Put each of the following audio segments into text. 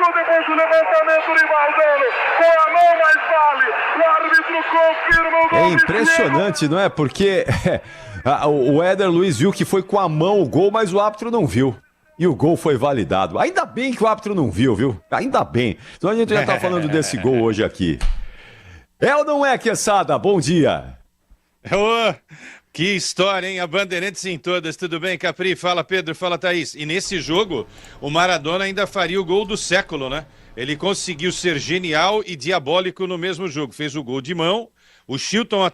Marcou depois do levantamento o Rivaldano. Com a mão mais vale. O árbitro confirma o gol. É impressionante, não é? Porque o Éder Luiz viu que foi com a mão o gol, mas o árbitro não viu. E o gol foi validado. Ainda bem que o árbitro não viu? Ainda bem. Então a gente já tá falando desse gol hoje aqui. É ou não é, Quesada? Bom dia. Que história, hein? A Bandeirantes em todas. Tudo bem, Capri? Fala, Pedro. Fala, Thaís. E nesse jogo, o Maradona ainda faria o gol do século, né? Ele conseguiu ser genial e diabólico no mesmo jogo. Fez o gol de mão. O Chilton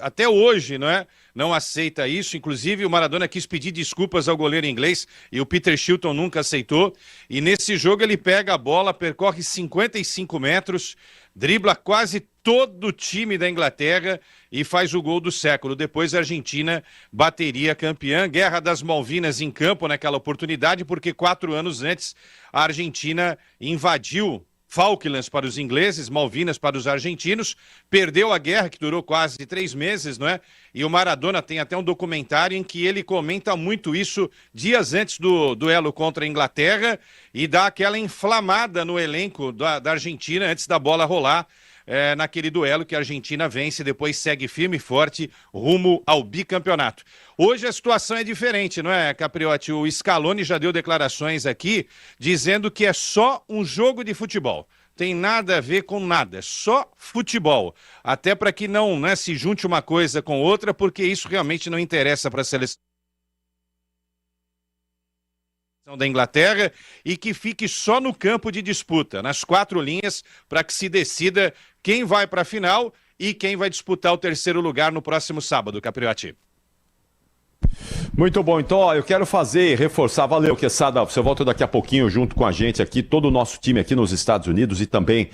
até hoje, não é? Não aceita isso. Inclusive, o Maradona quis pedir desculpas ao goleiro inglês e o Peter Shilton nunca aceitou. E nesse jogo ele pega a bola, percorre 55 metros, dribla quase todo o time da Inglaterra e faz o gol do século. Depois a Argentina bateria campeã. Guerra das Malvinas em campo naquela oportunidade, porque 4 anos antes a Argentina invadiu Falklands para os ingleses, Malvinas para os argentinos, perdeu a guerra, que durou quase 3 meses, não é? E o Maradona tem até um documentário em que ele comenta muito isso dias antes do duelo contra a Inglaterra e dá aquela inflamada no elenco da Argentina antes da bola rolar. Naquele duelo que a Argentina vence e depois segue firme e forte rumo ao bicampeonato. Hoje a situação é diferente, não é, Capriotti? O Scaloni já deu declarações aqui dizendo que é só um jogo de futebol. Tem nada a ver com nada, é só futebol. Até para que não, né, se junte uma coisa com outra, porque isso realmente não interessa para a seleção da Inglaterra e que fique só no campo de disputa, nas 4 linhas, para que se decida quem vai para a final e quem vai disputar o 3º lugar no próximo sábado, Capriotti. Muito bom, então eu quero reforçar, valeu Quesada, você volta daqui a pouquinho junto com a gente aqui, todo o nosso time aqui nos Estados Unidos e também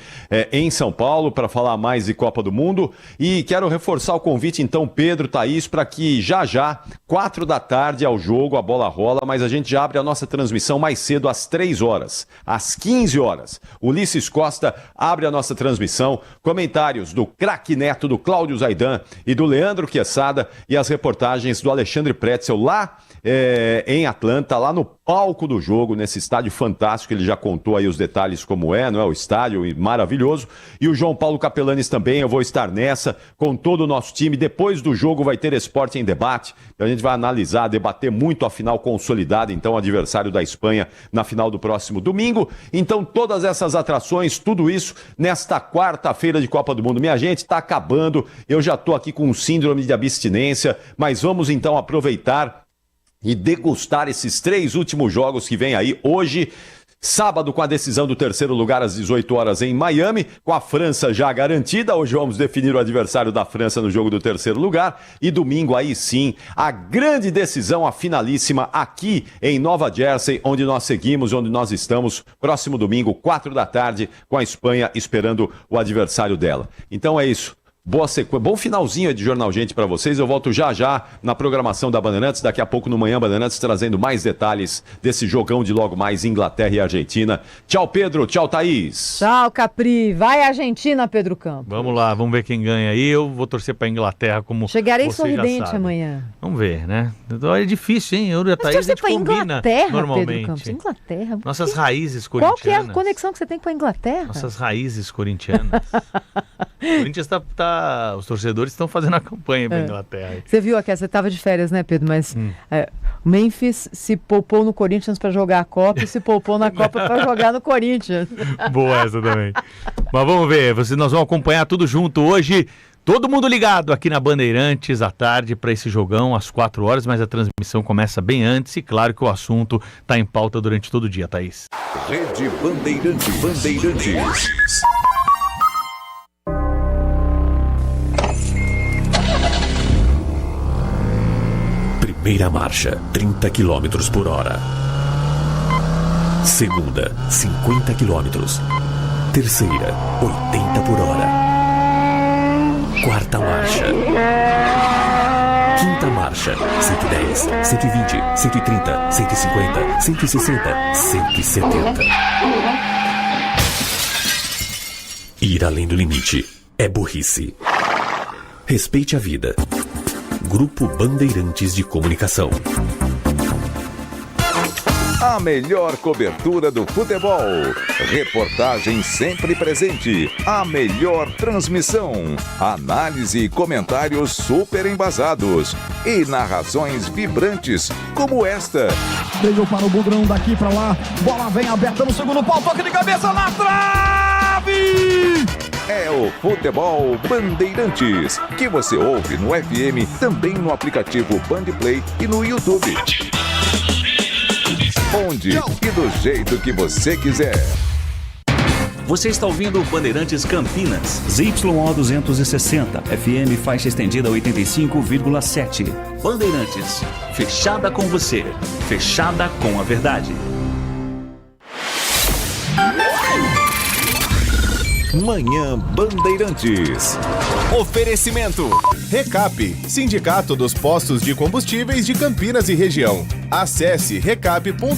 em São Paulo para falar mais de Copa do Mundo e quero reforçar o convite então, Pedro, Thaís, para que já, 4 da tarde ao jogo, a bola rola, mas a gente já abre a nossa transmissão mais cedo às 3 horas, às 15 horas, Ulisses Costa abre a nossa transmissão, comentários do craque Neto, do Cláudio Zaidan e do Leandro Quesada e as reportagens do Alexandre Pretzel lá em Atlanta, lá no palco do jogo, nesse estádio fantástico, ele já contou aí os detalhes como não é? O estádio maravilhoso, e o João Paulo Capelanes também, eu vou estar nessa, com todo o nosso time, depois do jogo vai ter Esporte em Debate, então a gente vai analisar, debater muito a final consolidada, então o adversário da Espanha na final do próximo domingo, então todas essas atrações, tudo isso nesta quarta-feira de Copa do Mundo, minha gente, tá acabando, eu já tô aqui com síndrome de abstinência, mas vamos então aproveitar e degustar esses 3 últimos jogos que vem aí hoje, sábado com a decisão do 3º lugar às 18 horas em Miami, com a França já garantida, hoje vamos definir o adversário da França no jogo do 3º lugar, e domingo aí sim, a grande decisão, a finalíssima aqui em Nova Jersey, onde nós seguimos, onde nós estamos, próximo domingo, 4 da tarde, com a Espanha esperando o adversário dela. Então é isso. Boa sequência, bom finalzinho de Jornal Gente para vocês. Eu volto já na programação da Bandeirantes. Daqui a pouco no Manhã Bandeirantes trazendo mais detalhes desse jogão de logo mais Inglaterra e Argentina. Tchau, Pedro. Tchau, Thaís. Tchau, Capri. Vai Argentina, Pedro Campos. Vamos lá, vamos ver quem ganha aí. Eu vou torcer para Inglaterra como chegarei você sorridente amanhã. Vamos ver, né? É difícil, hein? Eu e a Thaís a gente combina Inglaterra, normalmente. Pedro Campos. Inglaterra. Nossas raízes corintianas. Qual que é a conexão que você tem com a Inglaterra? Nossas raízes corintianas. O Corinthians os torcedores estão fazendo a campanha para a Inglaterra. Você viu aqui, você estava de férias, né, Pedro? Mas o Memphis se poupou no Corinthians para jogar a Copa e se poupou na Copa para jogar no Corinthians. Boa essa também. Mas vamos ver, nós vamos acompanhar tudo junto hoje. Todo mundo ligado aqui na Bandeirantes à tarde para esse jogão às 4 horas, mas a transmissão começa bem antes e claro que o assunto está em pauta durante todo o dia, Thaís. Rede Bandeirantes. Primeira marcha, 30 km por hora. Segunda, 50 km. Terceira, 80 por hora. Quarta marcha. Quinta marcha, 110, 120, 130, 150, 160, 170. Ir além do limite é burrice. Respeite a vida. Grupo Bandeirantes de Comunicação. A melhor cobertura do futebol. Reportagem sempre presente. A melhor transmissão. Análise e comentários super embasados. E narrações vibrantes como esta. Veio para o Bugrão, daqui para lá. Bola vem aberta no segundo pau. Toque de cabeça na trave! É o Futebol Bandeirantes, que você ouve no FM, também no aplicativo Bandplay e no YouTube. Onde e do jeito que você quiser. Você está ouvindo Bandeirantes Campinas. ZYO 260, FM faixa estendida 85,7. Bandeirantes, fechada com você, fechada com a verdade. Manhã Bandeirantes. Oferecimento. Recap, Sindicato dos Postos de Combustíveis de Campinas e Região. Acesse recap.org.br.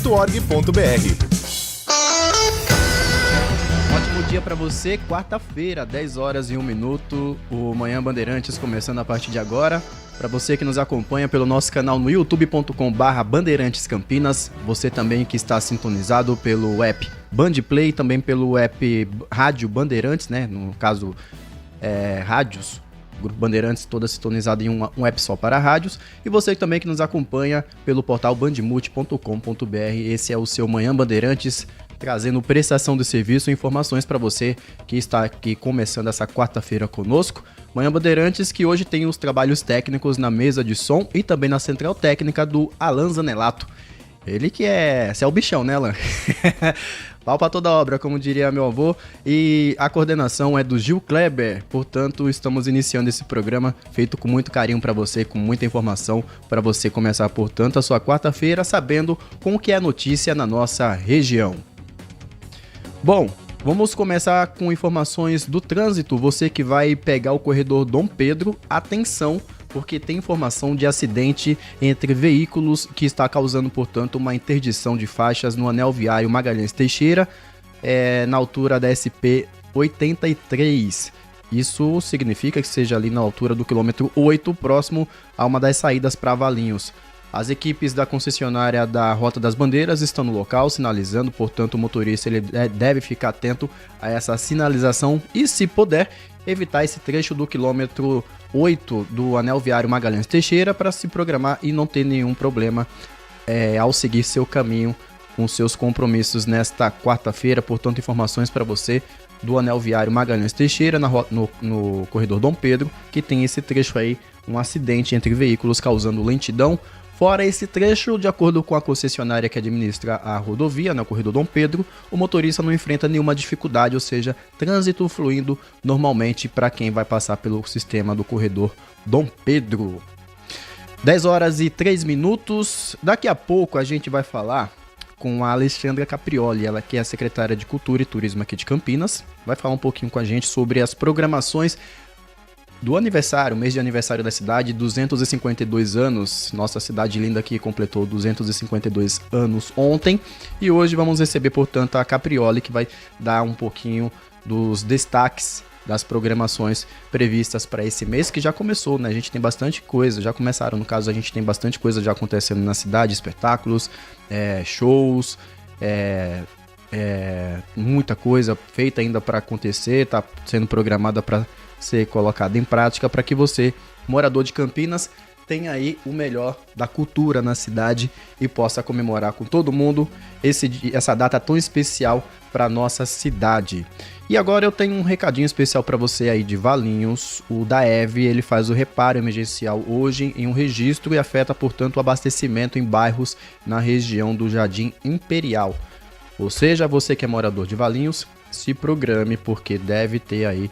Ótimo dia para você, quarta-feira, 10 horas e 1 minuto, o Manhã Bandeirantes começando a partir de agora. Para você que nos acompanha pelo nosso canal no youtube.com/Bandeirantes Campinas, você também que está sintonizado pelo app Bandplay, também pelo app Rádio Bandeirantes, né? No caso, rádios, Grupo Bandeirantes toda sintonizada em um app só para rádios. E você também que nos acompanha pelo portal bandmulti.com.br, esse é o seu Manhã Bandeirantes, trazendo prestação de serviço e informações para você que está aqui começando essa quarta-feira conosco. Manhã Bandeirantes, que hoje tem os trabalhos técnicos na mesa de som e também na central técnica do Alan Zanelato. Ele que é o bichão, né, Alan? Pau pra toda obra, como diria meu avô. E a coordenação é do Gil Kleber. Portanto, estamos iniciando esse programa feito com muito carinho para você, com muita informação para você começar, portanto, a sua quarta-feira sabendo com o que é notícia na nossa região. Bom, vamos começar com informações do trânsito. Você que vai pegar o corredor Dom Pedro, atenção, porque tem informação de acidente entre veículos que está causando, portanto, uma interdição de faixas no anel viário Magalhães Teixeira, na altura da SP 83. Isso significa que seja ali na altura do quilômetro 8, próximo a uma das saídas para Valinhos. As equipes da concessionária da Rota das Bandeiras estão no local, sinalizando, portanto, o motorista ele deve ficar atento a essa sinalização e, se puder, evitar esse trecho do quilômetro 8 do anel viário Magalhães Teixeira para se programar e não ter nenhum problema ao seguir seu caminho com seus compromissos nesta quarta-feira. Portanto, informações para você do anel viário Magalhães Teixeira no corredor Dom Pedro, que tem esse trecho aí, um acidente entre veículos causando lentidão. Fora esse trecho, de acordo com a concessionária que administra a rodovia, no corredor Dom Pedro, o motorista não enfrenta nenhuma dificuldade, ou seja, trânsito fluindo normalmente para quem vai passar pelo sistema do corredor Dom Pedro. 10 horas e 3 minutos. Daqui a pouco a gente vai falar com a Alexandra Caprioli, ela que é a secretária de Cultura e Turismo aqui de Campinas. Vai falar um pouquinho com a gente sobre as programações do aniversário, mês de aniversário da cidade, 252 anos. Nossa cidade linda aqui completou 252 anos ontem. E hoje vamos receber, portanto, a Caprioli, que vai dar um pouquinho dos destaques das programações previstas para esse mês, que já começou, né? A gente tem bastante coisa, já começaram, no caso, a gente tem bastante coisa já acontecendo na cidade, espetáculos, shows, muita coisa feita ainda para acontecer, tá sendo programada para ser colocada em prática para que você, morador de Campinas, tenha aí o melhor da cultura na cidade e possa comemorar com todo mundo essa data tão especial para nossa cidade. E agora eu tenho um recadinho especial para você aí de Valinhos. O DAEV, ele faz o reparo emergencial hoje em um registro e afeta, portanto, o abastecimento em bairros na região do Jardim Imperial. Ou seja, você que é morador de Valinhos, se programe, porque deve ter aí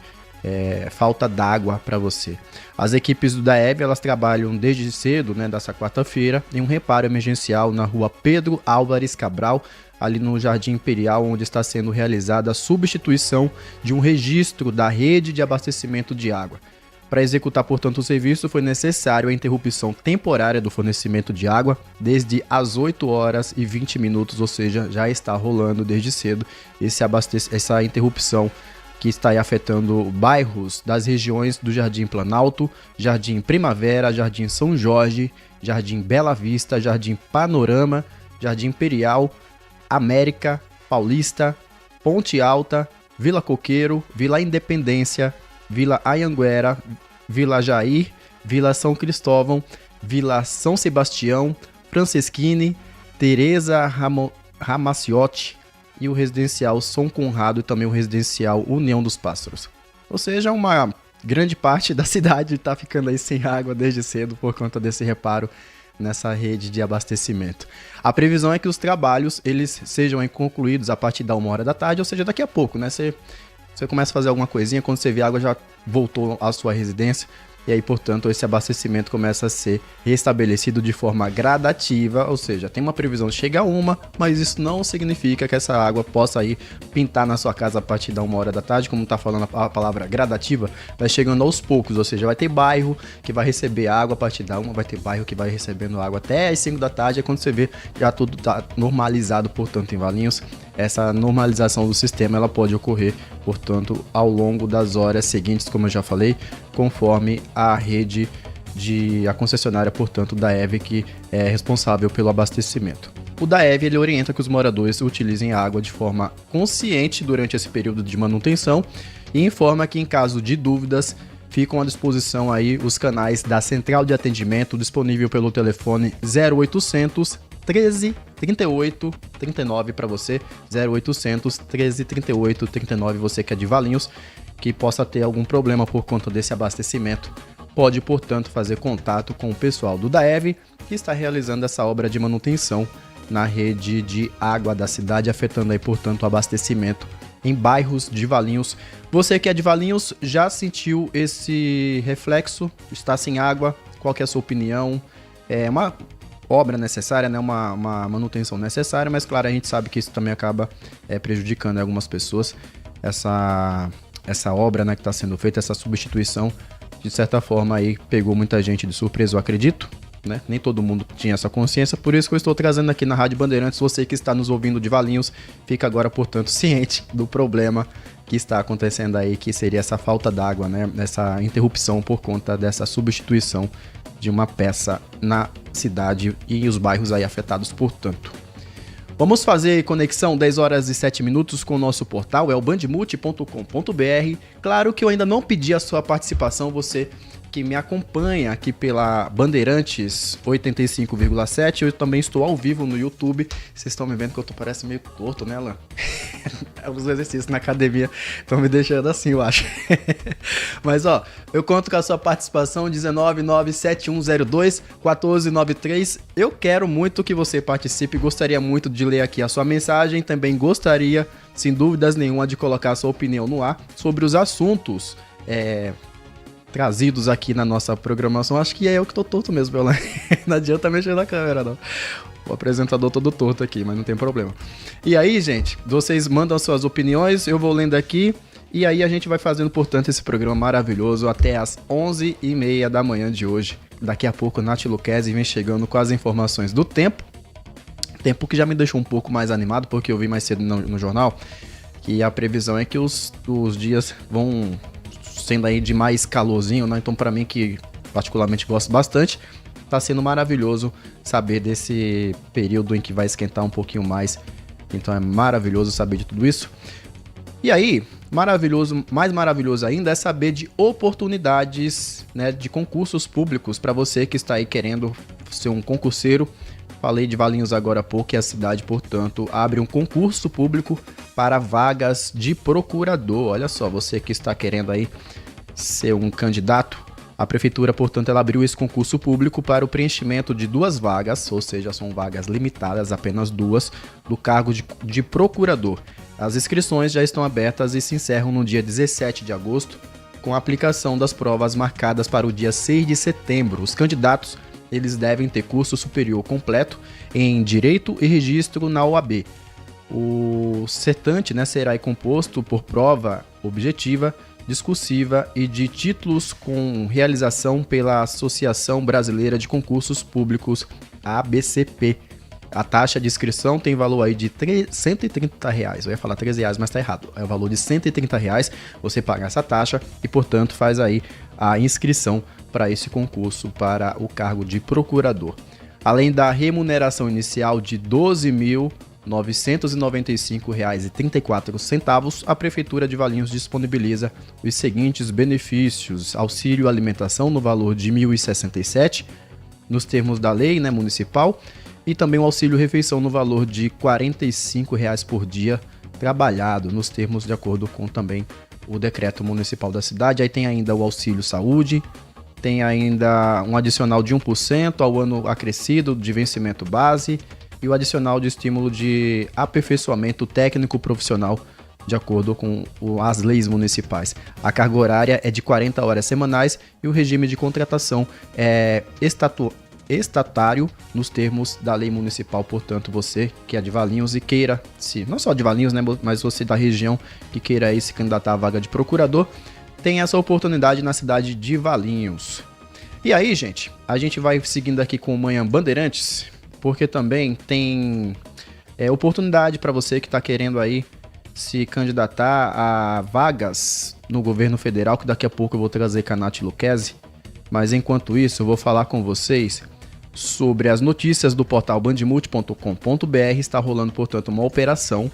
falta d'água para você. As equipes do DAEV, elas trabalham desde cedo, né, dessa quarta-feira, em um reparo emergencial na rua Pedro Álvares Cabral, ali no Jardim Imperial, onde está sendo realizada a substituição de um registro da rede de abastecimento de água. Para executar, portanto, o serviço, foi necessário a interrupção temporária do fornecimento de água desde as 8 horas e 20 minutos, ou seja, já está rolando desde cedo essa interrupção que está aí afetando bairros das regiões do Jardim Planalto, Jardim Primavera, Jardim São Jorge, Jardim Bela Vista, Jardim Panorama, Jardim Imperial, América, Paulista, Ponte Alta, Vila Coqueiro, Vila Independência, Vila Anhanguera, Vila Jair, Vila São Cristóvão, Vila São Sebastião, Franceschini, Teresa Ramaciotti e o residencial São Conrado e também o residencial União dos Pássaros. Ou seja, uma grande parte da cidade está ficando aí sem água desde cedo por conta desse reparo nessa rede de abastecimento. A previsão é que os trabalhos eles sejam aí concluídos a partir da 1h da tarde, ou seja, daqui a pouco, né? Você começa a fazer alguma coisinha, quando você vê a água já voltou à sua residência. E aí, portanto, esse abastecimento começa a ser restabelecido de forma gradativa, ou seja, tem uma previsão de chegar a 1, mas isso não significa que essa água possa ir pintar na sua casa a partir da 1h da tarde, como está falando a palavra gradativa, vai chegando aos poucos, ou seja, vai ter bairro que vai receber água a partir da 1, vai ter bairro que vai recebendo água até as 5 da tarde, é quando você vê já tudo está normalizado, portanto, em Valinhos. Essa normalização do sistema ela pode ocorrer, portanto, ao longo das horas seguintes, como eu já falei, conforme a rede a concessionária, portanto, da EV, que é responsável pelo abastecimento. O DAEV ele orienta que os moradores utilizem a água de forma consciente durante esse período de manutenção e informa que, em caso de dúvidas, ficam à disposição aí os canais da Central de Atendimento disponível pelo telefone 0800 13 38 39 para você, 0800 13 38 39, você que é de Valinhos, que possa ter algum problema por conta desse abastecimento, pode, portanto, fazer contato com o pessoal do DAEV, que está realizando essa obra de manutenção na rede de água da cidade, afetando aí, portanto, o abastecimento em bairros de Valinhos. Você que é de Valinhos já sentiu esse reflexo? Está sem água? Qual que é a sua opinião? É uma obra necessária, né? Uma manutenção necessária, mas claro, a gente sabe que isso também acaba prejudicando algumas pessoas. Essa obra, né, que está sendo feita, essa substituição, de certa forma aí pegou muita gente de surpresa, eu acredito, né? Nem todo mundo tinha essa consciência, por isso que eu estou trazendo aqui na Rádio Bandeirantes. Você que está nos ouvindo de Valinhos, fica agora, portanto, ciente do problema que está acontecendo aí, que seria essa falta d'água, né? Essa interrupção por conta dessa substituição de uma peça na cidade e os bairros aí afetados, portanto. Vamos fazer conexão 10h07 com o nosso portal, é o bandmulti.com.br. Claro que eu ainda não pedi a sua participação, você que me acompanha aqui pela Bandeirantes 85,7. Eu também estou ao vivo no YouTube. Vocês estão me vendo que eu tô parecendo meio torto, né, Alan? Os exercícios na academia estão me deixando assim, eu acho. Mas, ó, eu conto com a sua participação, 19971021493. Eu quero muito que você participe, gostaria muito de ler aqui a sua mensagem. Também gostaria, sem dúvidas nenhuma, de colocar a sua opinião no ar sobre os assuntos trazidos aqui na nossa programação. Acho que é eu que tô torto mesmo, Bela. Não adianta mexer na câmera, não. O apresentador todo torto aqui, mas não tem problema. E aí, gente, vocês mandam suas opiniões, eu vou lendo aqui, e aí a gente vai fazendo, portanto, esse programa maravilhoso até as 11h30 da manhã de hoje. Daqui a pouco, Nath Luquezzi vem chegando com as informações do tempo. Tempo que já me deixou um pouco mais animado, porque eu vi mais cedo no jornal que a previsão é que os dias vão sendo aí de mais calorzinho, né? Então, pra mim, que particularmente gosto bastante, tá sendo maravilhoso saber desse período em que vai esquentar um pouquinho mais. Então é maravilhoso saber de tudo isso. E aí, mais maravilhoso ainda é saber de oportunidades, né, de concursos públicos para você que está aí querendo ser um concurseiro. Falei de Valinhos agora há pouco e a cidade, portanto, abre um concurso público para vagas de procurador. Olha só, você que está querendo aí ser um candidato, a prefeitura, portanto, ela abriu esse concurso público para o preenchimento de 2 vagas, ou seja, são vagas limitadas, apenas 2, do cargo de procurador. As inscrições já estão abertas e se encerram no dia 17 de agosto, com a aplicação das provas marcadas para o dia 6 de setembro. Os candidatos eles devem ter curso superior completo em Direito e Registro na OAB. O certame, né, será composto por prova objetiva, discursiva e de títulos com realização pela Associação Brasileira de Concursos Públicos, ABCP. A taxa de inscrição tem valor aí de R$130. Eu ia falar R$13, mas tá errado. É o valor de R$130. Você paga essa taxa e, portanto, faz aí a inscrição para esse concurso para o cargo de procurador. Além da remuneração inicial de R$ 12.995,34, a Prefeitura de Valinhos disponibiliza os seguintes benefícios: auxílio alimentação no valor de R$ 1.067, nos termos da lei, né, municipal, e também o auxílio refeição no valor de R$ 45,00 por dia trabalhado, nos termos de acordo com também o decreto municipal da cidade. Aí tem ainda o auxílio saúde, tem ainda um adicional de 1% ao ano acrescido de vencimento base e o adicional de estímulo de aperfeiçoamento técnico profissional de acordo com as leis municipais. A carga horária é de 40 horas semanais e o regime de contratação é estatário nos termos da lei municipal. Portanto, você que é de Valinhos e queira, não só de Valinhos, né, mas você da região que queira aí se candidatar à vaga de procurador, tem essa oportunidade na cidade de Valinhos. E aí, gente, a gente vai seguindo aqui com o Manhã Bandeirantes, porque também tem oportunidade para você que está querendo aí se candidatar a vagas no governo federal, que daqui a pouco eu vou trazer com a Nath Lucchesi. Mas enquanto isso, eu vou falar com vocês sobre as notícias do portal bandmulti.com.br. Está rolando, portanto, uma operação,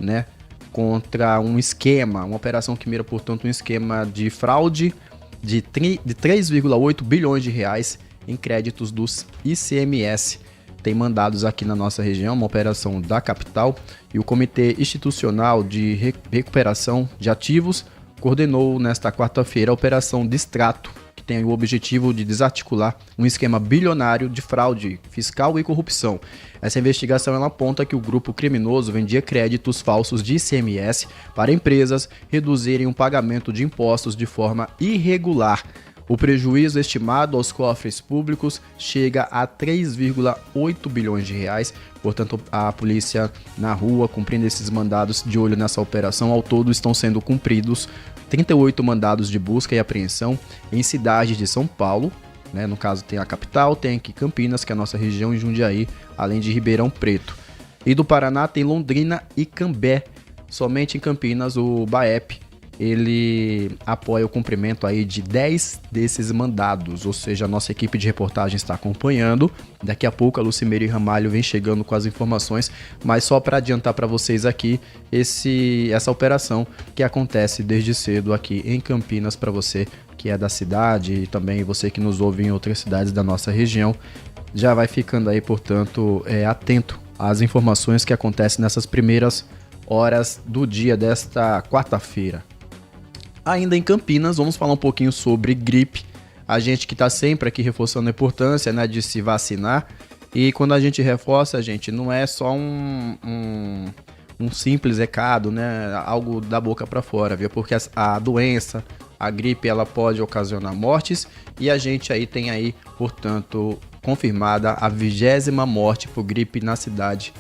né, contra um esquema, uma operação que mira, portanto, um esquema de fraude de 3,8 bilhões de reais em créditos dos ICMS. Tem mandados aqui na nossa região, uma operação da capital, e o Comitê Institucional de Recuperação de Ativos coordenou nesta quarta-feira a Operação Distrato, que tem o objetivo de desarticular um esquema bilionário de fraude fiscal e corrupção. Essa investigação ela aponta que o grupo criminoso vendia créditos falsos de ICMS para empresas reduzirem o pagamento de impostos de forma irregular. O prejuízo estimado aos cofres públicos chega a 3,8 bilhões de reais. Portanto, a polícia na rua cumprindo esses mandados de olho nessa operação. Ao todo estão sendo cumpridos 38 mandados de busca e apreensão em cidades de São Paulo, né? No caso tem a capital, tem aqui Campinas, que é a nossa região, e Jundiaí, além de Ribeirão Preto. E do Paraná tem Londrina e Cambé. Somente em Campinas o BAEP ele apoia o cumprimento aí de 10 desses mandados, ou seja, a nossa equipe de reportagem está acompanhando. Daqui a pouco a Lucimere Ramalho vem chegando com as informações, mas só para adiantar para vocês aqui essa operação que acontece desde cedo aqui em Campinas, para você que é da cidade e também você que nos ouve em outras cidades da nossa região, já vai ficando aí, portanto, atento às informações que acontecem nessas primeiras horas do dia desta quarta-feira. Ainda em Campinas, vamos falar um pouquinho sobre gripe. A gente que está sempre aqui reforçando a importância, né, de se vacinar. E quando a gente reforça, gente, não é só um simples recado, né, algo da boca para fora, viu? Porque a doença, a gripe, ela pode ocasionar mortes. E a gente aí tem aí, portanto, confirmada a 20ª morte por gripe na cidade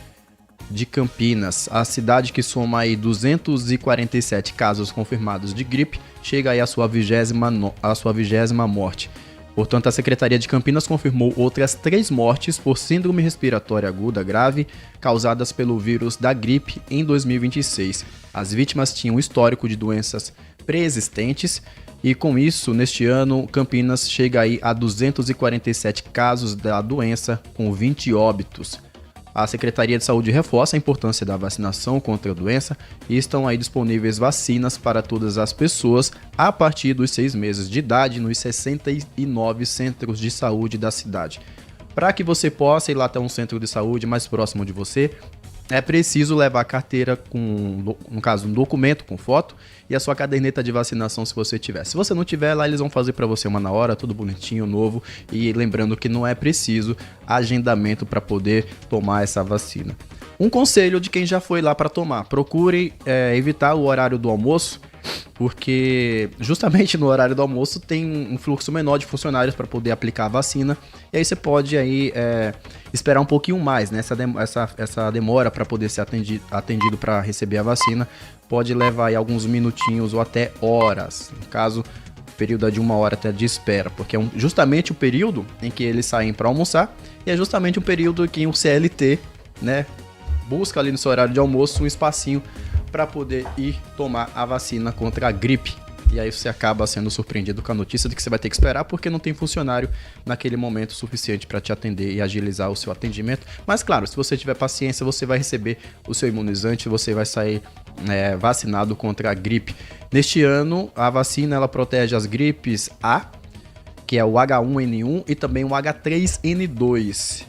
de Campinas. A cidade que soma aí 247 casos confirmados de gripe, chega aí à sua 20ª morte. Portanto, a Secretaria de Campinas confirmou outras 3 mortes por síndrome respiratória aguda grave causadas pelo vírus da gripe em 2026. As vítimas tinham um histórico de doenças pré-existentes e com isso, neste ano, Campinas chega aí a 247 casos da doença com 20 óbitos. A Secretaria de Saúde reforça a importância da vacinação contra a doença e estão aí disponíveis vacinas para todas as pessoas a partir dos 6 meses de idade nos 69 centros de saúde da cidade. Para que você possa ir lá até um centro de saúde mais próximo de você, é preciso levar a carteira com, no caso, um documento com foto e a sua caderneta de vacinação se você tiver. Se você não tiver, lá eles vão fazer para você uma na hora, tudo bonitinho, novo, e lembrando que não é preciso agendamento para poder tomar essa vacina. Um conselho de quem já foi lá para tomar: procure evitar o horário do almoço, porque justamente no horário do almoço tem um fluxo menor de funcionários para poder aplicar a vacina, e aí você pode aí esperar um pouquinho mais, né? Essa demora para poder ser atendido para receber a vacina pode levar aí alguns minutinhos ou até horas, no caso, período de 1 hora até de espera, porque é justamente o período em que eles saem para almoçar, e é justamente o período em que o CLT, né, busca ali no seu horário de almoço um espacinho para poder ir tomar a vacina contra a gripe. e aí você acaba sendo surpreendido com a notícia de que você vai ter que esperar porque não tem funcionário naquele momento suficiente para te atender e agilizar o seu atendimento. Mas claro, se você tiver paciência, você vai receber o seu imunizante, você vai sair vacinado contra a gripe. Neste ano, a vacina ela protege as gripes A, que é o H1N1 e também o H3N2.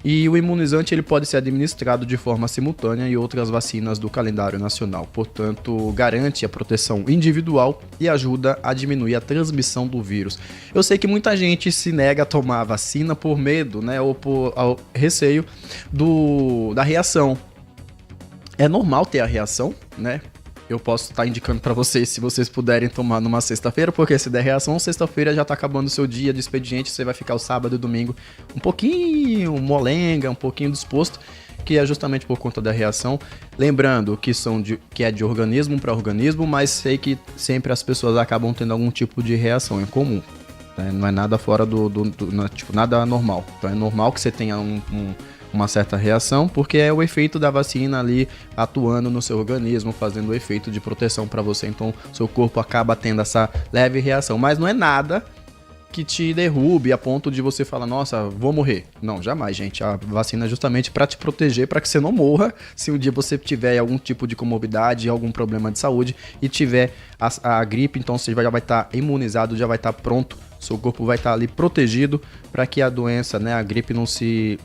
E o imunizante ele pode ser administrado de forma simultânea em outras vacinas do calendário nacional. Portanto, garante a proteção individual e ajuda a diminuir a transmissão do vírus. Eu sei que muita gente se nega a tomar a vacina por medo, né, ou por receio da reação. É normal ter a reação, né? Eu posso estar indicando para vocês se vocês puderem tomar numa sexta-feira, porque se der reação, sexta-feira já tá acabando o seu dia de expediente, você vai ficar o sábado e domingo um pouquinho molenga, um pouquinho disposto, que é justamente por conta da reação. Lembrando que é de organismo para organismo, mas sei que sempre as pessoas acabam tendo algum tipo de reação, é comum. Né? Não é nada fora nada normal. Então é normal que você tenha uma certa reação, porque é o efeito da vacina ali atuando no seu organismo, fazendo o efeito de proteção para você, então seu corpo acaba tendo essa leve reação, mas não é nada que te derrube a ponto de você falar, nossa, vou morrer. Não, jamais, gente. A vacina é justamente para te proteger, para que você não morra se um dia você tiver algum tipo de comorbidade, algum problema de saúde e tiver a gripe, então você já vai estar imunizado, já vai estar pronto, seu corpo vai estar ali protegido para que a doença, né, a gripe não te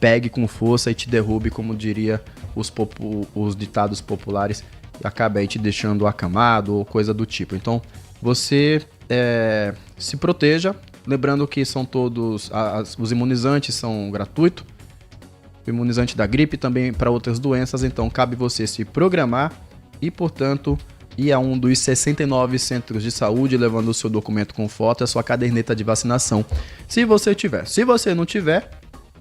pegue com força e te derrube, como diria os ditados populares, e acabe aí te deixando acamado ou coisa do tipo. Então, você se proteja, lembrando que são todos, os imunizantes são gratuitos, o imunizante da gripe também para outras doenças, então cabe você se programar e, portanto, ir a um dos 69 centros de saúde, levando o seu documento com foto e a sua caderneta de vacinação, se você tiver. Se você não tiver,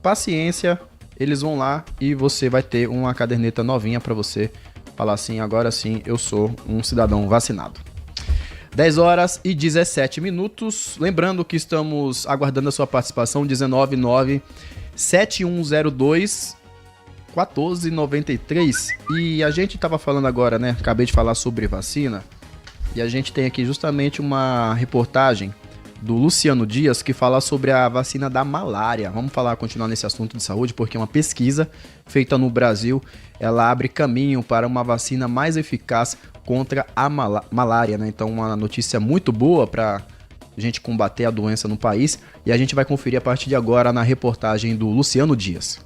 paciência, eles vão lá e você vai ter uma caderneta novinha para você falar assim, agora sim, eu sou um cidadão vacinado. 10 horas e 17 minutos. Lembrando que estamos aguardando a sua participação, 199-7102-1493. E a gente estava falando agora, né? Acabei de falar sobre vacina. E a gente tem aqui justamente uma reportagem do Luciano Dias que fala sobre a vacina da malária. Vamos continuar nesse assunto de saúde, porque uma pesquisa feita no Brasil, ela abre caminho para uma vacina mais eficaz contra a malária, né? Então, uma notícia muito boa para a gente combater a doença no país, e a gente vai conferir a partir de agora na reportagem do Luciano Dias.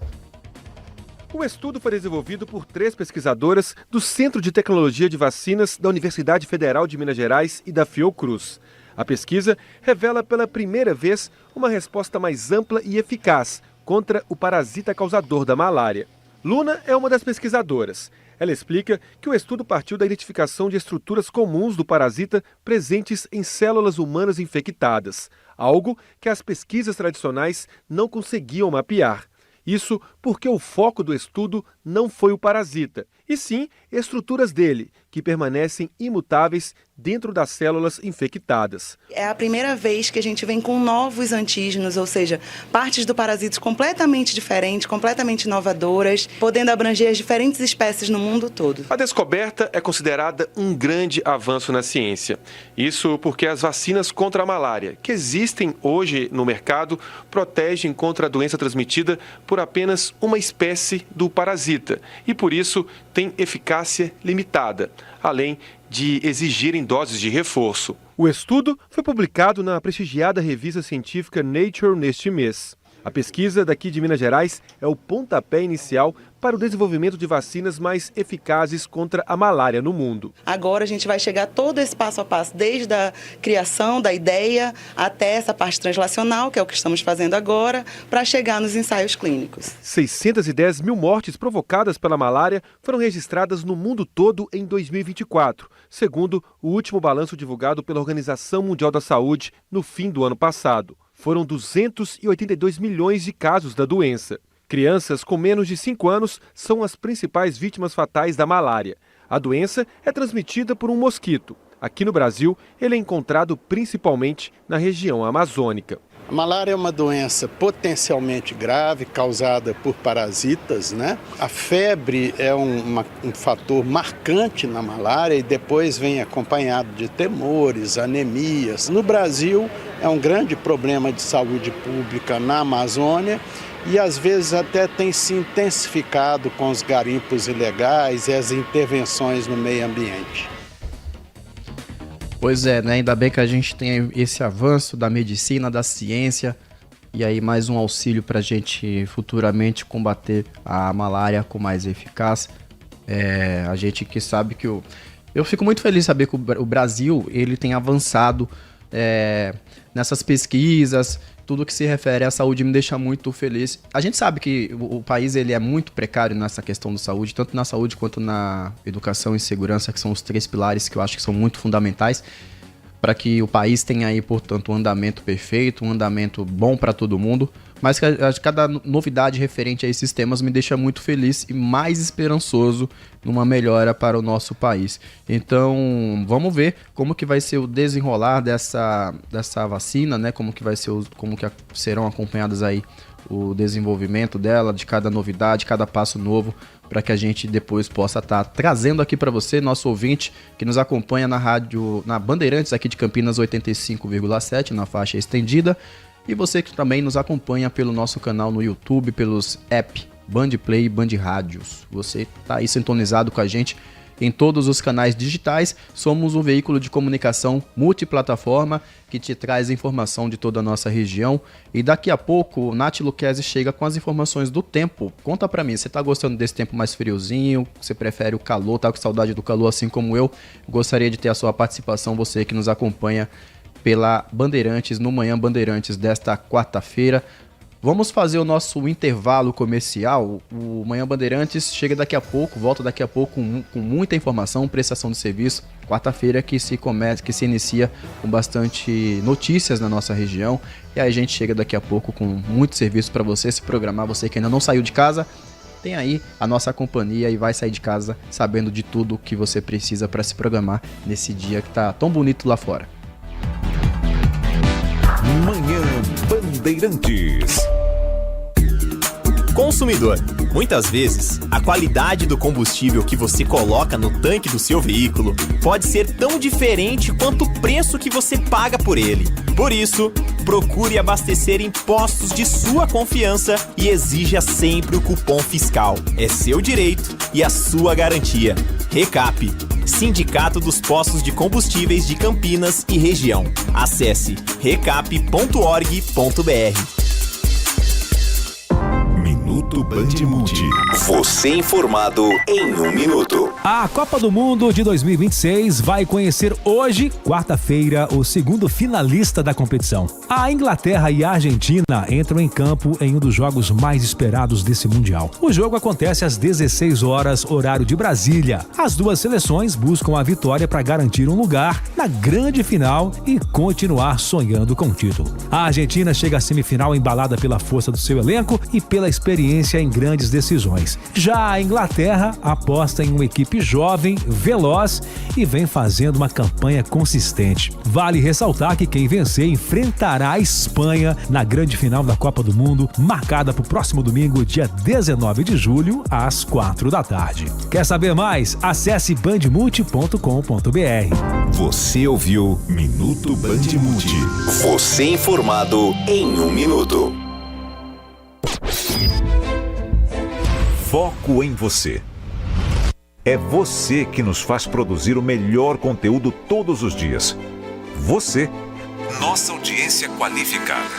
O estudo foi desenvolvido por 3 pesquisadoras do Centro de Tecnologia de Vacinas da Universidade Federal de Minas Gerais e da Fiocruz. A pesquisa revela pela primeira vez uma resposta mais ampla e eficaz contra o parasita causador da malária. Luna é uma das pesquisadoras. Ela explica que o estudo partiu da identificação de estruturas comuns do parasita presentes em células humanas infectadas, algo que as pesquisas tradicionais não conseguiam mapear. Isso porque o foco do estudo não foi o parasita, e sim estruturas dele, que permanecem imutáveis dentro das células infectadas. É a primeira vez que a gente vem com novos antígenos, ou seja, partes do parasito completamente diferentes, completamente inovadoras, podendo abranger as diferentes espécies no mundo todo. A descoberta é considerada um grande avanço na ciência. Isso porque as vacinas contra a malária, que existem hoje no mercado, protegem contra a doença transmitida por apenas uma espécie do parasita e, por isso, têm eficácia limitada, além de exigirem doses de reforço. O estudo foi publicado na prestigiada revista científica Nature neste mês. A pesquisa daqui de Minas Gerais é o pontapé inicial para o desenvolvimento de vacinas mais eficazes contra a malária no mundo. Agora a gente vai chegar todo esse passo a passo, desde a criação da ideia até essa parte translacional, que é o que estamos fazendo agora, para chegar nos ensaios clínicos. 610 mil mortes provocadas pela malária foram registradas no mundo todo em 2024, segundo o último balanço divulgado pela Organização Mundial da Saúde no fim do ano passado. Foram 282 milhões de casos da doença. Crianças com menos de 5 anos são as principais vítimas fatais da malária. A doença é transmitida por um mosquito. Aqui no Brasil, ele é encontrado principalmente na região amazônica. A malária é uma doença potencialmente grave, causada por parasitas, né? A febre é um fator marcante na malária e depois vem acompanhado de temores, anemias. No Brasil, é um grande problema de saúde pública na Amazônia e às vezes até tem se intensificado com os garimpos ilegais e as intervenções no meio ambiente. Pois é, né? Ainda bem que a gente tem esse avanço da medicina, da ciência, e aí mais um auxílio para a gente futuramente combater a malária com mais eficácia. A gente que sabe que eu fico muito feliz de saber que o Brasil ele tem avançado nessas pesquisas, tudo que se refere à saúde me deixa muito feliz. A gente sabe que o país ele é muito precário nessa questão de saúde, tanto na saúde quanto na educação e segurança, que são os 3 pilares que eu acho que são muito fundamentais para que o país tenha aí, portanto, um andamento perfeito, um andamento bom para todo mundo. Mas cada novidade referente a esses temas me deixa muito feliz e mais esperançoso numa melhora para o nosso país. Então, vamos ver como que vai ser o desenrolar dessa vacina, né? Como que serão acompanhadas aí o desenvolvimento dela, de cada novidade, cada passo novo, para que a gente depois possa estar trazendo aqui para você, nosso ouvinte, que nos acompanha na rádio, na Bandeirantes aqui de Campinas 85,7, na faixa estendida, e você que também nos acompanha pelo nosso canal no YouTube, pelos apps Bandplay e Band Rádios. Você está aí sintonizado com a gente em todos os canais digitais. Somos um veículo de comunicação multiplataforma que te traz informação de toda a nossa região. E daqui a pouco o Nath Luquezzi chega com as informações do tempo. Conta pra mim, você tá gostando desse tempo mais friozinho? Você prefere o calor? Tá com saudade do calor assim como eu? Gostaria de ter a sua participação, você que nos acompanha pela Bandeirantes, no Manhã Bandeirantes desta quarta-feira. Vamos fazer o nosso intervalo comercial. O Manhã Bandeirantes chega daqui a pouco, volta daqui a pouco com muita informação, prestação de serviço. Quarta-feira que se inicia com bastante notícias na nossa região. E aí a gente chega daqui a pouco com muito serviço para você se programar. Você que ainda não saiu de casa, tem aí a nossa companhia e vai sair de casa sabendo de tudo que você precisa para se programar nesse dia que tá tão bonito lá fora. Manhã Bandeirantes. Consumidor, muitas vezes, a qualidade do combustível que você coloca no tanque do seu veículo pode ser tão diferente quanto o preço que você paga por ele. Por isso, procure abastecer em postos de sua confiança e exija sempre o cupom fiscal. É seu direito e a sua garantia. Recap, Sindicato dos Postos de Combustíveis de Campinas e Região. Acesse recap.org.br. Minuto Bandmulti. Você informado em 1 minuto. A Copa do Mundo de 2026 vai conhecer hoje, quarta-feira, o segundo finalista da competição. A Inglaterra e a Argentina entram em campo em um dos jogos mais esperados desse Mundial. O jogo acontece às 16 horas, horário de Brasília. As duas seleções buscam a vitória para garantir um lugar na grande final e continuar sonhando com o título. A Argentina chega à semifinal embalada pela força do seu elenco e pela experiência em grandes decisões. Já a Inglaterra aposta em uma equipe jovem, veloz e vem fazendo uma campanha consistente. Vale ressaltar que quem vencer enfrentará a Espanha na grande final da Copa do Mundo, marcada para o próximo domingo, dia 19 de julho, às 4 da tarde. Quer saber mais? Acesse bandmulti.com.br. Você ouviu Minuto Bandmulti. Você informado em 1 minuto. Foco em você. É você que nos faz produzir o melhor conteúdo todos os dias. Você, nossa audiência qualificada.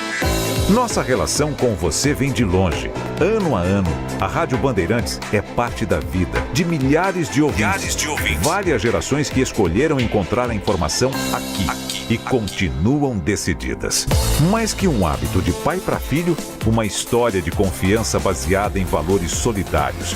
Nossa relação com você vem de longe. Ano a ano, a Rádio Bandeirantes é parte da vida de milhares de ouvintes. Várias gerações que escolheram encontrar a informação aqui e continuam decididas. Mais que um hábito de pai para filho, uma história de confiança baseada em valores solidários.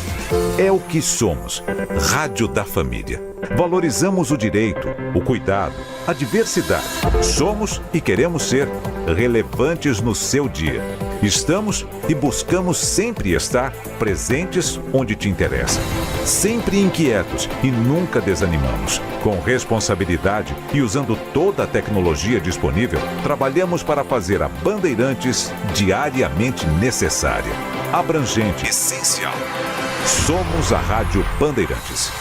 É o que somos. Rádio da Família. Valorizamos o direito, o cuidado, a diversidade. Somos e queremos ser relevantes no seu dia. Estamos e buscamos sempre estar presentes onde te interessa. Sempre inquietos e nunca desanimamos. Com responsabilidade e usando toda a tecnologia disponível, trabalhamos para fazer a Bandeirantes diariamente necessária, abrangente, essencial. Somos a Rádio Bandeirantes.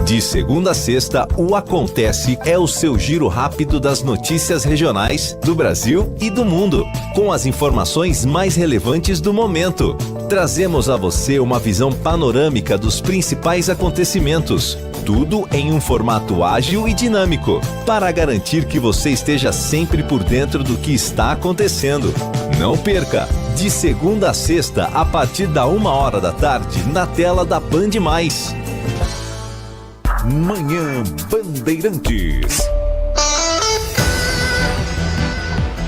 De segunda a sexta, o Acontece é o seu giro rápido das notícias regionais do Brasil e do mundo, com as informações mais relevantes do momento. Trazemos a você uma visão panorâmica dos principais acontecimentos, tudo em um formato ágil e dinâmico, para garantir que você esteja sempre por dentro do que está acontecendo. Não perca! De segunda a sexta, a partir da 1h da tarde, na tela da Band+. Manhã Bandeirantes.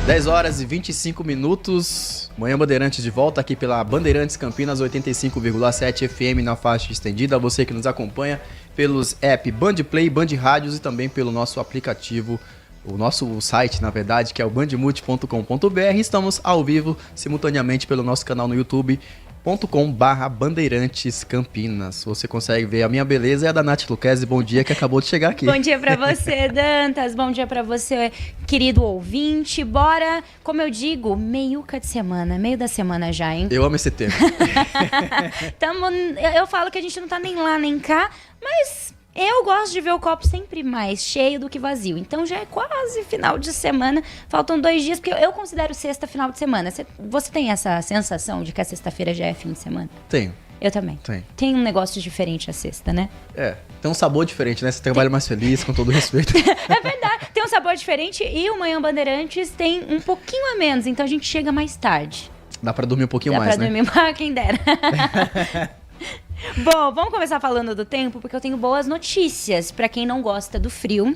10h25. Manhã Bandeirantes de volta aqui pela Bandeirantes Campinas 85,7 FM na faixa estendida. Você que nos acompanha pelos app Band Play, Band Rádios e também pelo nosso aplicativo, o nosso site, na verdade, que é o bandmulti.com.br. Estamos ao vivo simultaneamente pelo nosso canal no youtube.com/Bandeirantes Campinas. Você consegue ver a minha beleza e a da Nath Luquezzi. Bom dia, que acabou de chegar aqui. Bom dia pra você, Dantas. Bom dia pra você, querido ouvinte. Bora, como eu digo, meiuca de semana. Meio da semana já, hein? Eu amo esse termo. Eu falo que a gente não tá nem lá nem cá, mas eu gosto de ver o copo sempre mais cheio do que vazio. Então já é quase final de semana. Faltam 2 dias, porque eu considero sexta final de semana. Você tem essa sensação de que a sexta-feira já é fim de semana? Tenho. Eu também. Tem um negócio diferente a sexta, né? É, tem um sabor diferente, né? Você trabalha mais feliz, com todo respeito. É verdade, tem um sabor diferente e o Manhã Bandeirantes tem um pouquinho a menos, então a gente chega mais tarde. Dá pra dormir um pouquinho mais, né? Dá pra dormir, quem dera. Bom, vamos começar falando do tempo, porque eu tenho boas notícias pra quem não gosta do frio.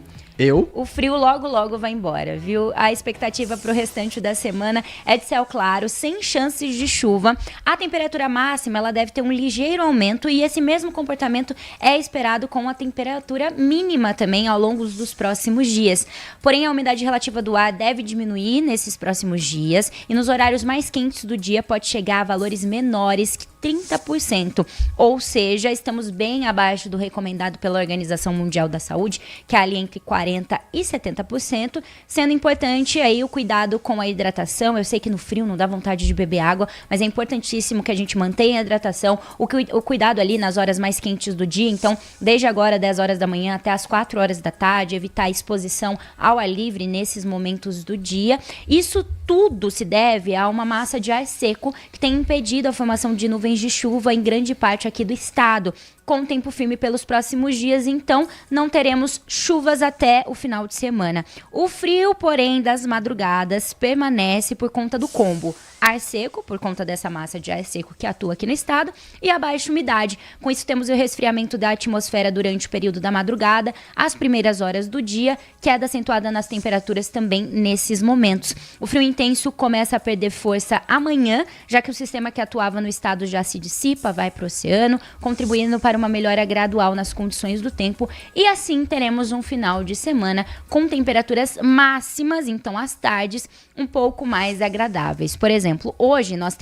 O frio logo vai embora, viu? A expectativa pro restante da semana é de céu claro, sem chances de chuva. A temperatura máxima, ela deve ter um ligeiro aumento e esse mesmo comportamento é esperado com a temperatura mínima também ao longo dos próximos dias. Porém, a umidade relativa do ar deve diminuir nesses próximos dias e nos horários mais quentes do dia pode chegar a valores menores que 30%. Ou seja, estamos bem abaixo do recomendado pela Organização Mundial da Saúde, que é ali entre 40% e 70%, sendo importante aí o cuidado com a hidratação. Eu sei que no frio não dá vontade de beber água, mas é importantíssimo que a gente mantenha a hidratação, o cuidado ali nas horas mais quentes do dia. Então, desde agora, 10 horas da manhã até as 4 horas da tarde, evitar a exposição ao ar livre nesses momentos do dia. Isso tudo se deve a uma massa de ar seco que tem impedido a formação de nuvens de chuva em grande parte aqui do estado. Com tempo firme pelos próximos dias, então não teremos chuvas até o final de semana. O frio, porém, das madrugadas permanece por conta do combo. Ar seco, por conta dessa massa de ar seco que atua aqui no estado, e a baixa umidade. Com isso, temos o resfriamento da atmosfera durante o período da madrugada, as primeiras horas do dia, queda acentuada nas temperaturas também nesses momentos. O frio intenso começa a perder força amanhã, já que o sistema que atuava no estado já se dissipa, vai para o oceano, contribuindo para uma melhora gradual nas condições do tempo, e assim teremos um final de semana com temperaturas máximas, então às tardes, um pouco mais agradáveis. Por exemplo, hoje nós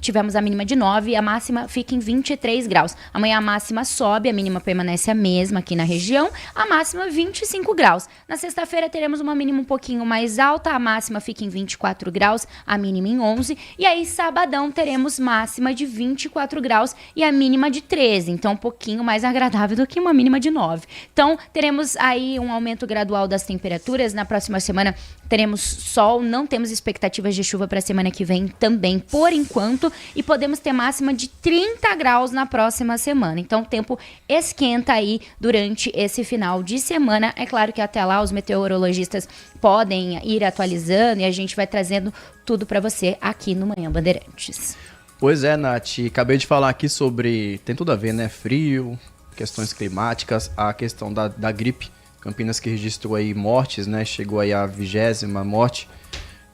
tivemos a mínima de 9 e a máxima fica em 23 graus. Amanhã a máxima sobe, a mínima permanece a mesma aqui na região, a máxima 25 graus. Na sexta-feira teremos uma mínima um pouquinho mais alta, a máxima fica em 24 graus, a mínima em 11. E aí, sabadão, teremos máxima de 24 graus e a mínima de 13. Então, um pouquinho mais agradável do que uma mínima de 9. Então, teremos aí um aumento gradual das temperaturas. Na próxima semana teremos sol, não temos expectativas de chuva para a semana que vem também, por enquanto, e podemos ter máxima de 30 graus na próxima semana. Então, o tempo esquenta aí durante esse final de semana. É claro que até lá os meteorologistas podem ir atualizando e a gente vai trazendo tudo para você aqui no Manhã Bandeirantes. Pois é, Nath, acabei de falar aqui sobre, tem tudo a ver, né, frio, questões climáticas, a questão da gripe, Campinas que registrou aí mortes, né, chegou aí a 20ª morte,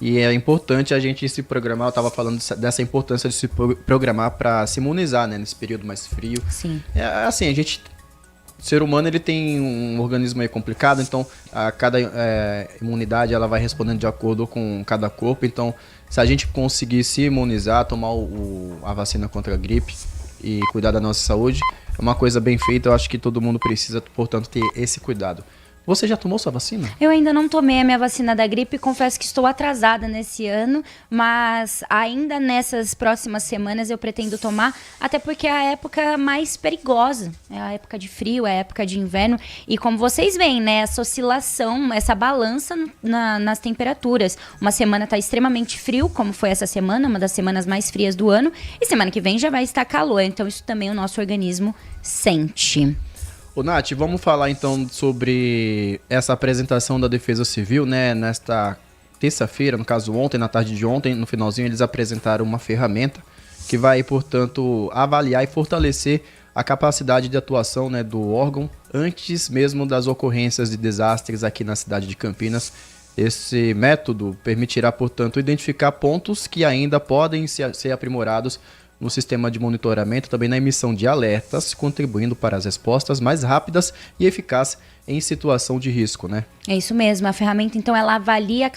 e é importante a gente se programar, eu estava falando dessa importância de se programar para se imunizar, né, nesse período mais frio. Sim. É assim, a gente ser humano ele tem um organismo aí complicado, então cada imunidade ela vai respondendo de acordo com cada corpo. Então, se a gente conseguir se imunizar, tomar a vacina contra a gripe e cuidar da nossa saúde, é uma coisa bem feita. Eu acho que todo mundo precisa, portanto, ter esse cuidado. Você já tomou sua vacina? Eu ainda não tomei a minha vacina da gripe, confesso que estou atrasada nesse ano, mas ainda nessas próximas semanas eu pretendo tomar, até porque é a época mais perigosa, é a época de frio, é a época de inverno, e como vocês veem, né, essa oscilação, essa balança nas temperaturas. Uma semana está extremamente frio, como foi essa semana, uma das semanas mais frias do ano, e semana que vem já vai estar calor, então isso também o nosso organismo sente. Ô Nath, vamos falar então sobre essa apresentação da Defesa Civil, né? Nesta terça-feira, no caso ontem, na tarde de ontem, no finalzinho, eles apresentaram uma ferramenta que vai, portanto, avaliar e fortalecer a capacidade de atuação, né, do órgão antes mesmo das ocorrências de desastres aqui na cidade de Campinas. Esse método permitirá, portanto, identificar pontos que ainda podem ser aprimorados no sistema de monitoramento, também na emissão de alertas, contribuindo para as respostas mais rápidas e eficazes em situação de risco, né? É isso mesmo, a ferramenta então ela avalia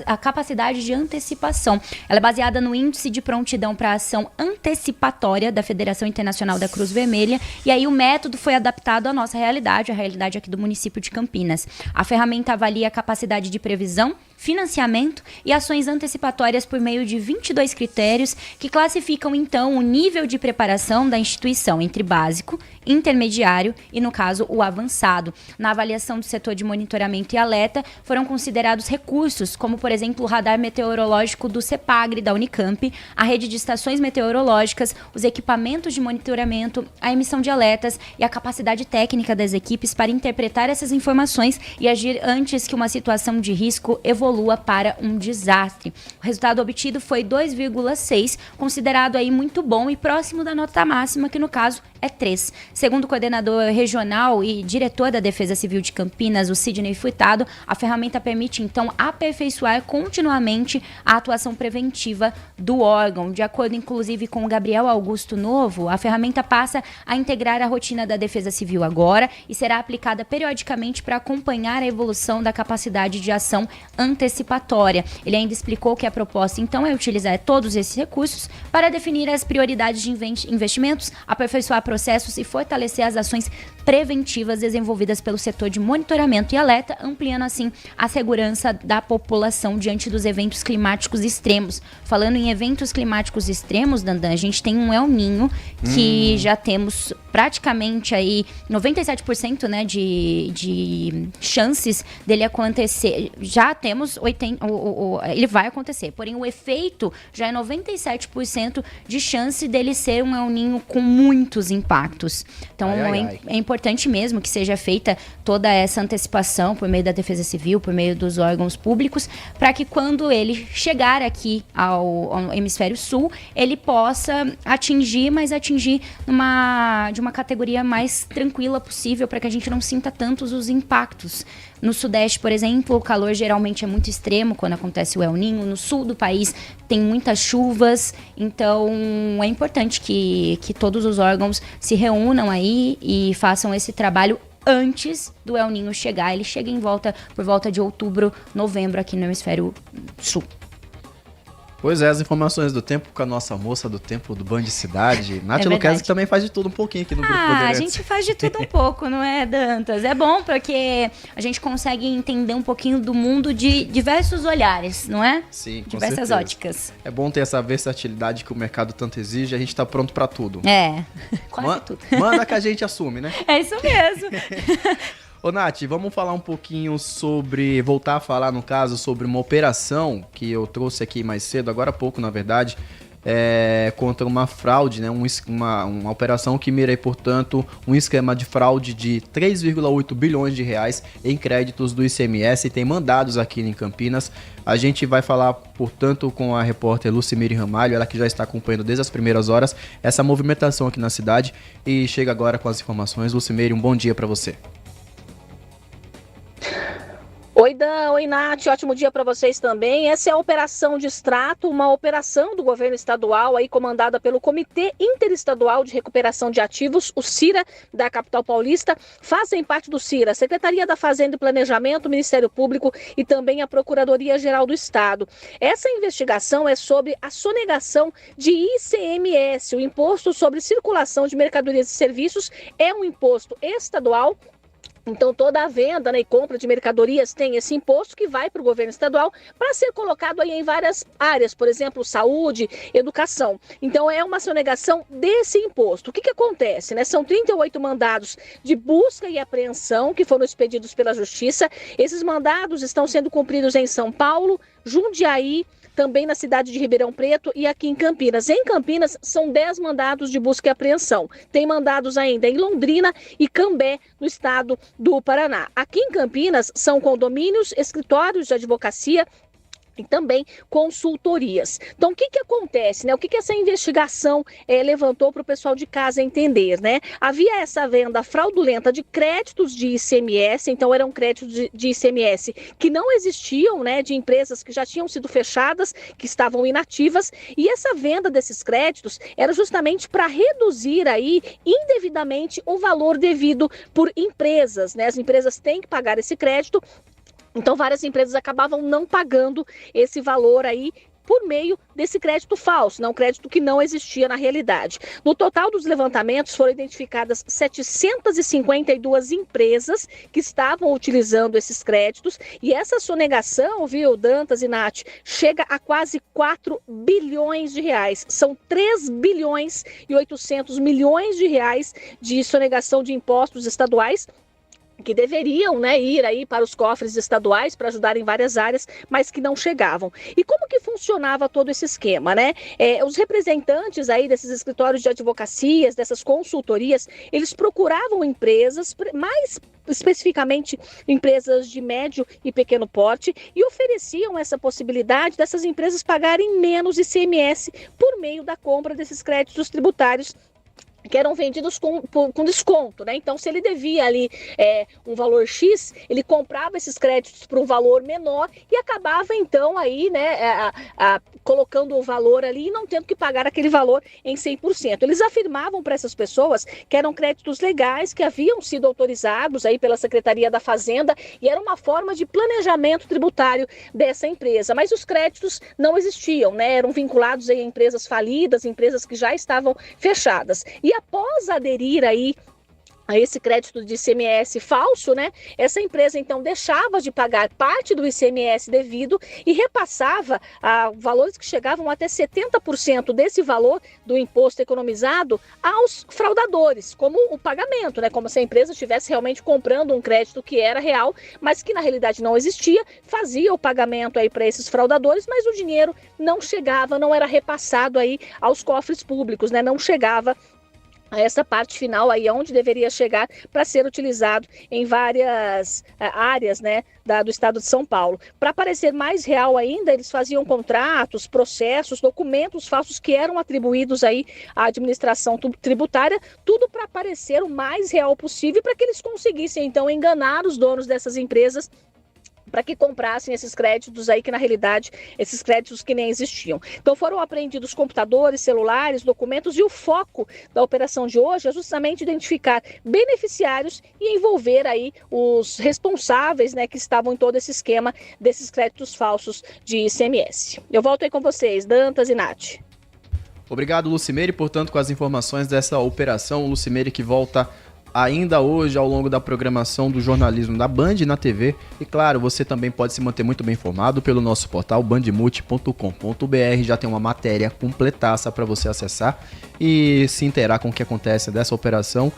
a capacidade de antecipação. Ela é baseada no Índice de Prontidão para Ação Antecipatória da Federação Internacional da Cruz Vermelha, e aí o método foi adaptado à nossa realidade, a realidade aqui do município de Campinas. A ferramenta avalia a capacidade de previsão, financiamento e ações antecipatórias por meio de 22 critérios que classificam então o nível de preparação da instituição entre básico, intermediário e, no caso, o avançado. Na avaliação do setor de monitoramento e alerta, foram considerados recursos, como, por exemplo, o radar meteorológico do CEPAGRE, da Unicamp, a rede de estações meteorológicas, os equipamentos de monitoramento, a emissão de alertas e a capacidade técnica das equipes para interpretar essas informações e agir antes que uma situação de risco evolua para um desastre. O resultado obtido foi 2,6, considerado aí muito bom e próximo da nota máxima, que no caso é 3. Segundo o coordenador regional e diretor da Defesa Civil de Campinas, o Sidney Furtado, a ferramenta permite, então, aperfeiçoar continuamente a atuação preventiva do órgão. De acordo, inclusive, com o Gabriel Augusto Novo, a ferramenta passa a integrar a rotina da Defesa Civil agora e será aplicada periodicamente para acompanhar a evolução da capacidade de ação antecipatória. Ele ainda explicou que a proposta, então, é utilizar todos esses recursos para definir as prioridades de investimentos, aperfeiçoar processos e fortalecer as ações preventivas desenvolvidas pelo setor de monitoramento e alerta, ampliando assim a segurança da população diante dos eventos climáticos extremos. Falando em eventos climáticos extremos, Dandan, a gente tem um El Niño que já temos praticamente aí 97%, né, de chances dele acontecer. Já temos 80%, ele vai acontecer, porém o efeito já é 97% de chance dele ser um El Niño com muitos impactos. Então é importante mesmo que seja feita toda essa antecipação por meio da Defesa Civil, por meio dos órgãos públicos, para que quando ele chegar aqui ao Hemisfério Sul, ele possa atingir, mas atingir de uma categoria mais tranquila possível, para que a gente não sinta tantos os impactos. No Sudeste, por exemplo, o calor geralmente é muito extremo quando acontece o El Niño. No sul do país tem muitas chuvas, então é importante que todos os órgãos se reúnam aí e façam esse trabalho antes do El Niño chegar. Ele chega por volta de outubro, novembro aqui no Hemisfério Sul. Pois é, as informações do tempo com a nossa moça do tempo do Band Cidade, Nath Luquezzi, que também faz de tudo um pouquinho aqui no Grupo Bandeirantes. A gente faz de tudo um pouco, não é, Dantas? É bom porque a gente consegue entender um pouquinho do mundo de diversos olhares, não é? Sim, com diversas certeza. Óticas. É bom ter essa versatilidade que o mercado tanto exige, a gente tá pronto pra tudo. É, quase tudo. Manda que a gente assume, né? É isso mesmo. Ô Nath, vamos falar um pouquinho voltar a falar no caso sobre uma operação que eu trouxe aqui mais cedo, agora há pouco na verdade, contra uma fraude, né? Uma operação que mira, portanto, um esquema de fraude de 3,8 bilhões de reais em créditos do ICMS e tem mandados aqui em Campinas. A gente vai falar, portanto, com a repórter Lucimere Ramalho, ela que já está acompanhando desde as primeiras horas essa movimentação aqui na cidade e chega agora com as informações. Lucimere, um bom dia para você. Oi, Dan. Oi, Nath. Ótimo dia para vocês também. Essa é a Operação Distrato, uma operação do governo estadual aí comandada pelo Comitê Interestadual de Recuperação de Ativos, o CIRA, da capital paulista. Fazem parte do CIRA, Secretaria da Fazenda e Planejamento, Ministério Público e também a Procuradoria-Geral do Estado. Essa investigação é sobre a sonegação de ICMS, o Imposto sobre Circulação de Mercadorias e Serviços. É um imposto estadual. Então, toda a venda, né, e compra de mercadorias tem esse imposto que vai para o governo estadual para ser colocado aí em várias áreas, por exemplo, saúde, educação. Então, é uma sonegação desse imposto. O que acontece, né? São 38 mandados de busca e apreensão que foram expedidos pela Justiça. Esses mandados estão sendo cumpridos em São Paulo, Jundiaí, também na cidade de Ribeirão Preto e aqui em Campinas. Em Campinas, são 10 mandados de busca e apreensão. Tem mandados ainda em Londrina e Cambé, no estado do Paraná. Aqui em Campinas, são condomínios, escritórios de advocacia e também consultorias. Então, o que acontece, né? O que essa investigação levantou para o pessoal de casa entender, né? Havia essa venda fraudulenta de créditos de ICMS, então eram créditos de ICMS que não existiam, né? De empresas que já tinham sido fechadas, que estavam inativas, e essa venda desses créditos era justamente para reduzir aí indevidamente o valor devido por empresas, né? As empresas têm que pagar esse crédito. Então, várias empresas acabavam não pagando esse valor aí por meio desse crédito falso, um crédito que não existia na realidade. No total dos levantamentos foram identificadas 752 empresas que estavam utilizando esses créditos, e essa sonegação, viu, Dantas e Nath, chega a quase 4 bilhões de reais. São 3 bilhões e 800 milhões de reais de sonegação de impostos estaduais, que deveriam, né, ir aí para os cofres estaduais para ajudar em várias áreas, mas que não chegavam. E como que funcionava todo esse esquema, né? Os representantes aí desses escritórios de advocacias, dessas consultorias, eles procuravam empresas, mais especificamente empresas de médio e pequeno porte, e ofereciam essa possibilidade dessas empresas pagarem menos ICMS por meio da compra desses créditos tributários que eram vendidos com desconto, né? Então, se ele devia ali um valor X, ele comprava esses créditos por um valor menor e acabava, então, aí, né, colocando o valor ali e não tendo que pagar aquele valor em 100%. Eles afirmavam para essas pessoas que eram créditos legais, que haviam sido autorizados aí pela Secretaria da Fazenda, e era uma forma de planejamento tributário dessa empresa. Mas os créditos não existiam, né? Eram vinculados aí a empresas falidas, empresas que já estavam fechadas. E após aderir aí a esse crédito de ICMS falso, né? Essa empresa, então, deixava de pagar parte do ICMS devido e repassava valores que chegavam até 70% desse valor do imposto economizado aos fraudadores, como o pagamento, né? Como se a empresa estivesse realmente comprando um crédito que era real, mas que na realidade não existia, fazia o pagamento aí para esses fraudadores, mas o dinheiro não chegava, não era repassado aí aos cofres públicos, né? Não chegava a essa parte final aí onde deveria chegar para ser utilizado em várias áreas, né, do estado de São Paulo. Para parecer mais real ainda, eles faziam contratos, processos, documentos falsos que eram atribuídos aí à administração tributária, tudo para parecer o mais real possível, para que eles conseguissem então enganar os donos dessas empresas para que comprassem esses créditos aí, que na realidade, esses créditos que nem existiam. Então foram apreendidos computadores, celulares, documentos, e o foco da operação de hoje é justamente identificar beneficiários e envolver aí os responsáveis, né, que estavam em todo esse esquema desses créditos falsos de ICMS. Eu volto aí com vocês, Dantas e Nath. Obrigado, Lucimeire, portanto, com as informações dessa operação. Lucimeire que volta ainda hoje ao longo da programação do jornalismo da Band na TV. E claro, você também pode se manter muito bem informado pelo nosso portal bandmulti.com.br. Já tem uma matéria completaça para você acessar e se inteirar com o que acontece dessa operação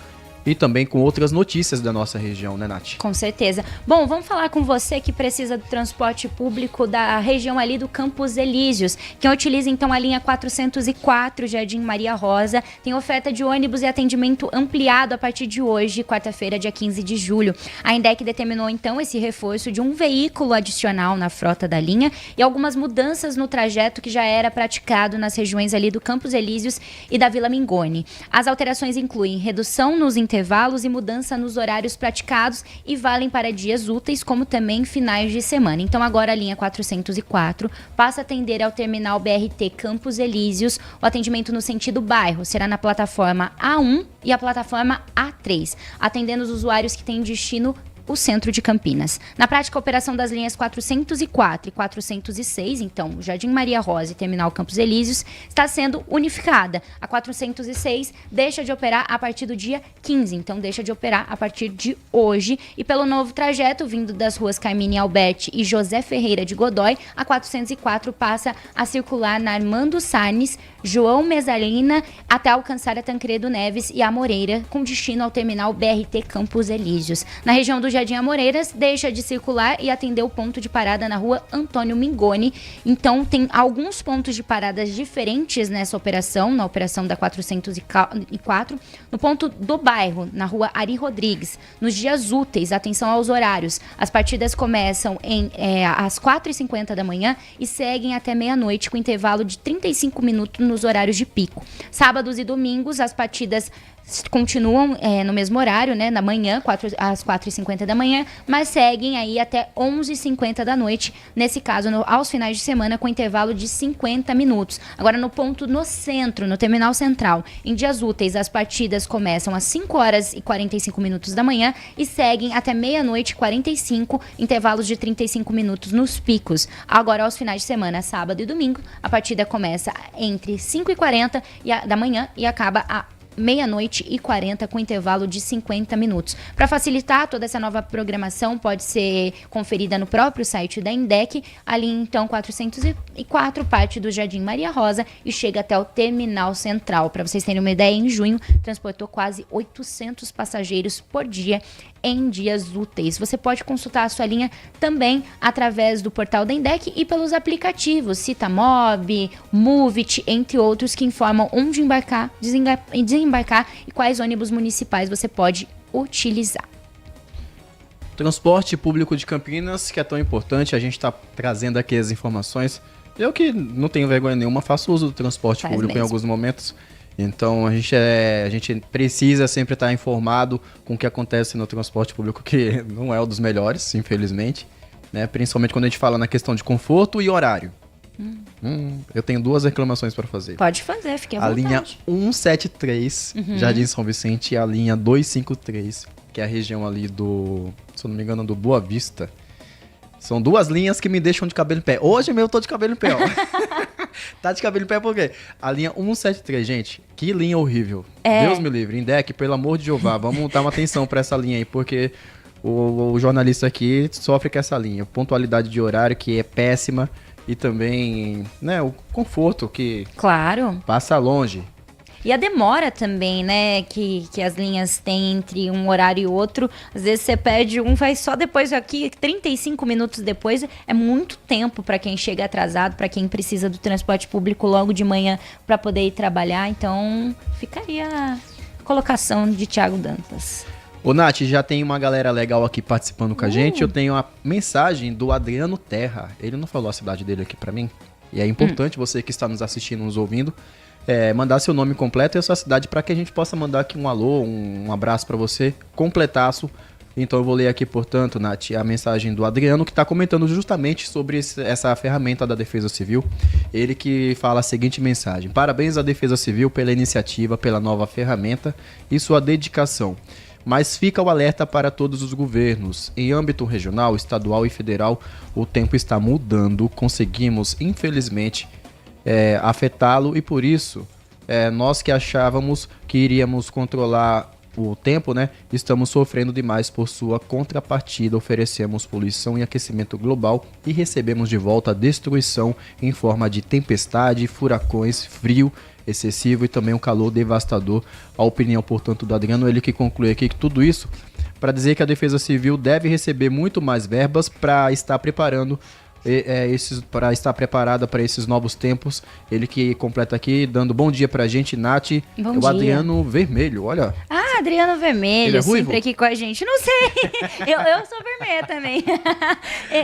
e também com outras notícias da nossa região, né, Nath? Com certeza. Bom, vamos falar com você que precisa do transporte público da região ali do Campos Elíseos. Quem utiliza, então, a linha 404, Jardim Maria Rosa, tem oferta de ônibus e atendimento ampliado a partir de hoje, quarta-feira, dia 15 de julho. A INDEC determinou, então, esse reforço de um veículo adicional na frota da linha e algumas mudanças no trajeto que já era praticado nas regiões ali do Campos Elíseos e da Vila Mingoni. As alterações incluem redução nos intervalos e mudança nos horários praticados e valem para dias úteis, como também finais de semana. Então agora a linha 404 passa a atender ao terminal BRT Campos Elíseos. O atendimento no sentido bairro será na plataforma A1 e a plataforma A3, atendendo os usuários que têm destino o centro de Campinas. Na prática, a operação das linhas 404 e 406, então Jardim Maria Rosa e Terminal Campos Elíseos, está sendo unificada. A 406 deixa de operar a partir do dia 15, então deixa de operar a partir de hoje. E pelo novo trajeto, vindo das ruas Carmine Alberti e José Ferreira de Godoy, a 404 passa a circular na Armando Sarnes, João Mesalina, até alcançar a Tancredo Neves e a Moreira, com destino ao terminal BRT Campos Elíseos. Na região do Jardim Amoreiras, deixa de circular e atender o ponto de parada na rua Antônio Mingoni. Então, tem alguns pontos de paradas diferentes nessa operação, na operação da 404, no ponto do bairro, na rua Ari Rodrigues. Nos dias úteis, atenção aos horários. As partidas começam às 4h50 da manhã e seguem até meia-noite, com intervalo de 35 minutos nos horários de pico. Sábados e domingos, as partidas continuam no mesmo horário, né, na manhã, às 4h50 da manhã, mas seguem aí até 11h50 da noite, nesse caso, aos finais de semana, com intervalo de 50 minutos. Agora, no ponto no centro, no terminal central, em dias úteis, as partidas começam às 5h45 da manhã e seguem até meia-noite e 45, intervalos de 35 minutos nos picos. Agora, aos finais de semana, sábado e domingo, a partida começa entre 5h40 da manhã e acaba a meia-noite e 40, com intervalo de 50 minutos. Para facilitar, toda essa nova programação pode ser conferida no próprio site da INDEC. Ali, então, 404 parte do Jardim Maria Rosa e chega até o Terminal Central. Para vocês terem uma ideia, em junho, transportou quase 800 passageiros por dia em dias úteis. Você pode consultar a sua linha também através do portal da INDEC e pelos aplicativos Citamob, Movit, entre outros, que informam onde embarcar, desembarcar e quais ônibus municipais você pode utilizar. Transporte público de Campinas, que é tão importante, a gente está trazendo aqui as informações. Eu que não tenho vergonha nenhuma, faço uso do transporte público mesmo em alguns momentos. Então a gente precisa sempre estar informado com o que acontece no transporte público, que não é um dos melhores, infelizmente, né? Principalmente quando a gente fala na questão de conforto e horário. Eu tenho 2 reclamações para fazer. Pode fazer, fique à vontade. A linha 173, Jardim São Vicente, e a linha 253, que é a região ali do, se eu não me engano, do Boa Vista. São 2 linhas que me deixam de cabelo em pé. Hoje mesmo eu tô de cabelo em pé, ó. Tá de cabelo em pé por quê? A linha 173, gente, que linha horrível. Deus me livre. INDEC, pelo amor de Jeová, vamos dar uma atenção pra essa linha aí, porque o jornalista aqui sofre com essa linha. Pontualidade de horário que é péssima e também, né, o conforto que passa longe. E a demora também, né, que as linhas têm entre um horário e outro. Às vezes você pede vai só depois aqui, 35 minutos depois. É muito tempo para quem chega atrasado, para quem precisa do transporte público logo de manhã para poder ir trabalhar. Então, ficaria a colocação de Thiago Dantas. Ô, Nath, já tem uma galera legal aqui participando com a gente. Eu tenho a mensagem do Adriano Terra. Ele não falou a cidade dele aqui para mim. E é importante você que está nos assistindo, nos ouvindo, mandar seu nome completo e a sua cidade para que a gente possa mandar aqui um alô, um abraço para você, completaço. Então eu vou ler aqui, portanto, Nath, a mensagem do Adriano, que está comentando justamente sobre essa ferramenta da Defesa Civil. Ele que fala a seguinte mensagem: parabéns à Defesa Civil pela iniciativa, pela nova ferramenta e sua dedicação. Mas fica o alerta para todos os governos. Em âmbito regional, estadual e federal, o tempo está mudando. Conseguimos, infelizmente, afetá-lo e por isso nós que achávamos que iríamos controlar o tempo, né, estamos sofrendo demais por sua contrapartida. Oferecemos poluição e aquecimento global e recebemos de volta a destruição em forma de tempestade, furacões, frio excessivo e também um calor devastador. A opinião, portanto, do Adriano, ele que conclui aqui que tudo isso para dizer que a Defesa Civil deve receber muito mais verbas para estar preparando para estar preparada para esses novos tempos. Ele que completa aqui, dando bom dia pra gente, Nath. Bom dia. O Adriano Vermelho, olha. Adriano Vermelho, Ele é ruivo? sempre aqui com a gente. Não sei, eu sou vermelha também.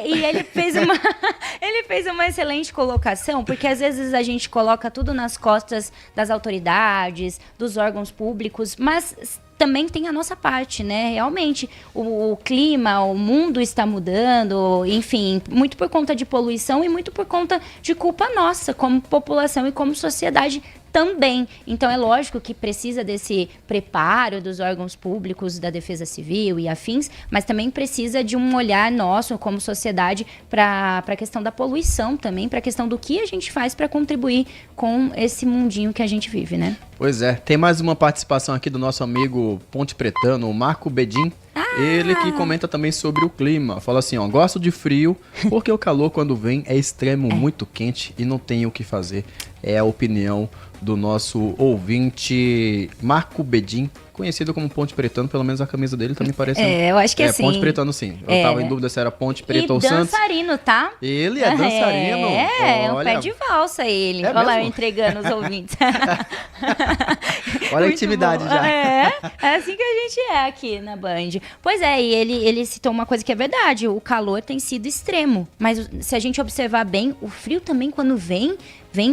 E ele fez uma excelente colocação, porque às vezes a gente coloca tudo nas costas das autoridades, dos órgãos públicos, mas também tem a nossa parte, né? Realmente, o clima, o mundo está mudando, enfim, muito por conta de poluição e muito por conta de culpa nossa, como população e como sociedade também. Então, é lógico que precisa desse preparo dos órgãos públicos, da Defesa Civil e afins, mas também precisa de um olhar nosso como sociedade para a questão da poluição também, para a questão do que a gente faz para contribuir com esse mundinho que a gente vive, né? Pois é, tem mais uma participação aqui do nosso amigo Ponte Pretano, o Marco Bedin. Ele que comenta também sobre o clima. Fala assim, ó, gosto de frio porque o calor quando vem é extremo, muito quente e não tem o que fazer. É a opinião do nosso ouvinte Marco Bedin, conhecido como Ponte Pretano, pelo menos a camisa dele também parece... eu acho que é sim. Ponte Pretano sim. Eu tava em dúvida se era Ponte Preta ou Santos. E dançarino, tá? Ele é dançarino? É um pé de valsa ele. Olha lá, eu entregando os ouvintes. Olha a intimidade já. É assim que a gente é aqui na Band. Pois é, e ele citou uma coisa que é verdade, o calor tem sido extremo, mas se a gente observar bem, o frio também quando vem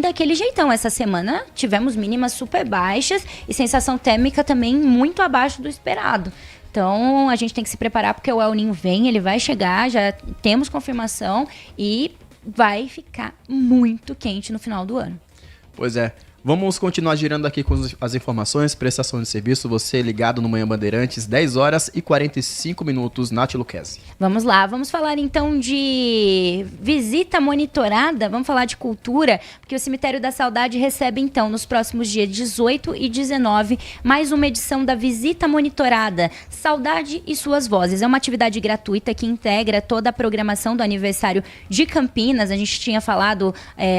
daquele jeitão. Essa semana tivemos mínimas super baixas e sensação térmica também muito abaixo do esperado. Então, a gente tem que se preparar porque o El Niño vem, ele vai chegar, já temos confirmação e vai ficar muito quente no final do ano. Pois é. Vamos continuar girando aqui com as informações, prestação de serviço, você ligado no Manhã Bandeirantes, 10 horas e 45 minutos, Nath Luquezzi. Vamos lá, vamos falar então de visita monitorada, vamos falar de cultura, porque o Cemitério da Saudade recebe então, nos próximos dias 18 e 19, mais uma edição da Visita Monitorada, Saudade e Suas Vozes. É uma atividade gratuita que integra toda a programação do aniversário de Campinas. A gente tinha falado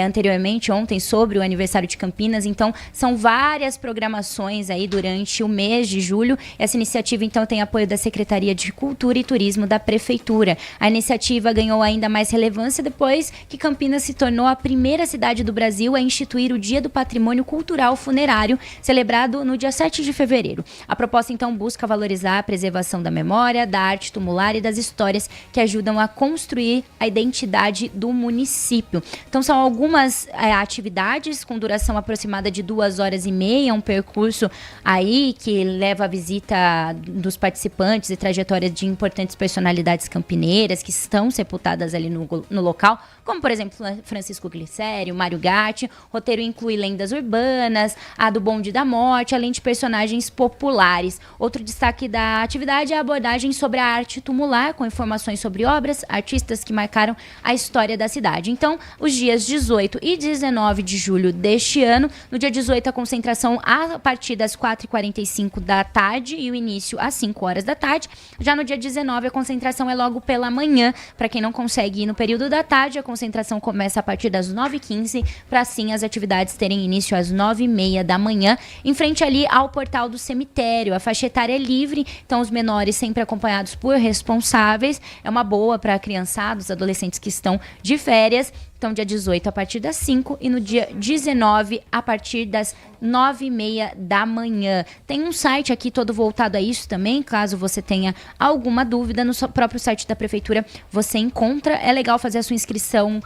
anteriormente, ontem, sobre o aniversário de Campinas. Então, são várias programações aí durante o mês de julho. Essa iniciativa, então, tem apoio da Secretaria de Cultura e Turismo da Prefeitura. A iniciativa ganhou ainda mais relevância depois que Campinas se tornou a primeira cidade do Brasil a instituir o Dia do Patrimônio Cultural Funerário, celebrado no dia 7 de fevereiro. A proposta, então, busca valorizar a preservação da memória, da arte tumular e das histórias que ajudam a construir a identidade do município. Então, são algumas atividades com duração aproximada de 2h30, um percurso aí que leva a visita dos participantes e trajetórias de importantes personalidades campineiras que estão sepultadas ali no local, como por exemplo Francisco Glicério, Mário Gatti. O roteiro inclui lendas urbanas, a do Bonde da Morte, além de personagens populares. Outro destaque da atividade é a abordagem sobre a arte tumular, com informações sobre obras, artistas que marcaram a história da cidade. Então, os dias 18 e 19 de julho deste ano. No dia 18, a concentração a partir das 4h45 da tarde e o início às 5 horas da tarde. Já no dia 19, a concentração é logo pela manhã. Para quem não consegue ir no período da tarde, a concentração começa a partir das 9h15, para assim as atividades terem início às 9h30 da manhã, em frente ali ao portal do cemitério. A faixa etária é livre, então os menores sempre acompanhados por responsáveis. É uma boa para criançados, adolescentes que estão de férias. Então, dia 18 a partir das 5 e no dia 19 a partir das 9h30 da manhã. Tem um site aqui todo voltado a isso também, caso você tenha alguma dúvida, no próprio site da Prefeitura você encontra. É legal fazer a sua inscrição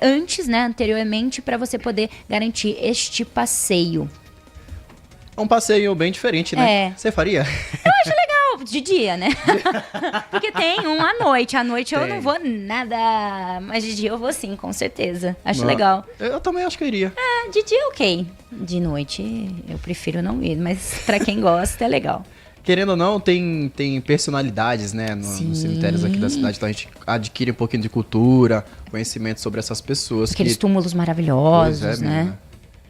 antes, né, anteriormente, para você poder garantir este passeio. É um passeio bem diferente, né? Você faria? Eu acho legal, de dia, né? Porque tem um à noite. À noite eu não vou nada, mas de dia eu vou sim, com certeza. Acho legal. Eu também acho que eu iria. De dia ok. De noite eu prefiro não ir, mas pra quem gosta é legal. Querendo ou não, tem personalidades, né, nos cemitérios aqui da cidade, então a gente adquire um pouquinho de cultura, conhecimento sobre essas pessoas. Aqueles túmulos maravilhosos, né?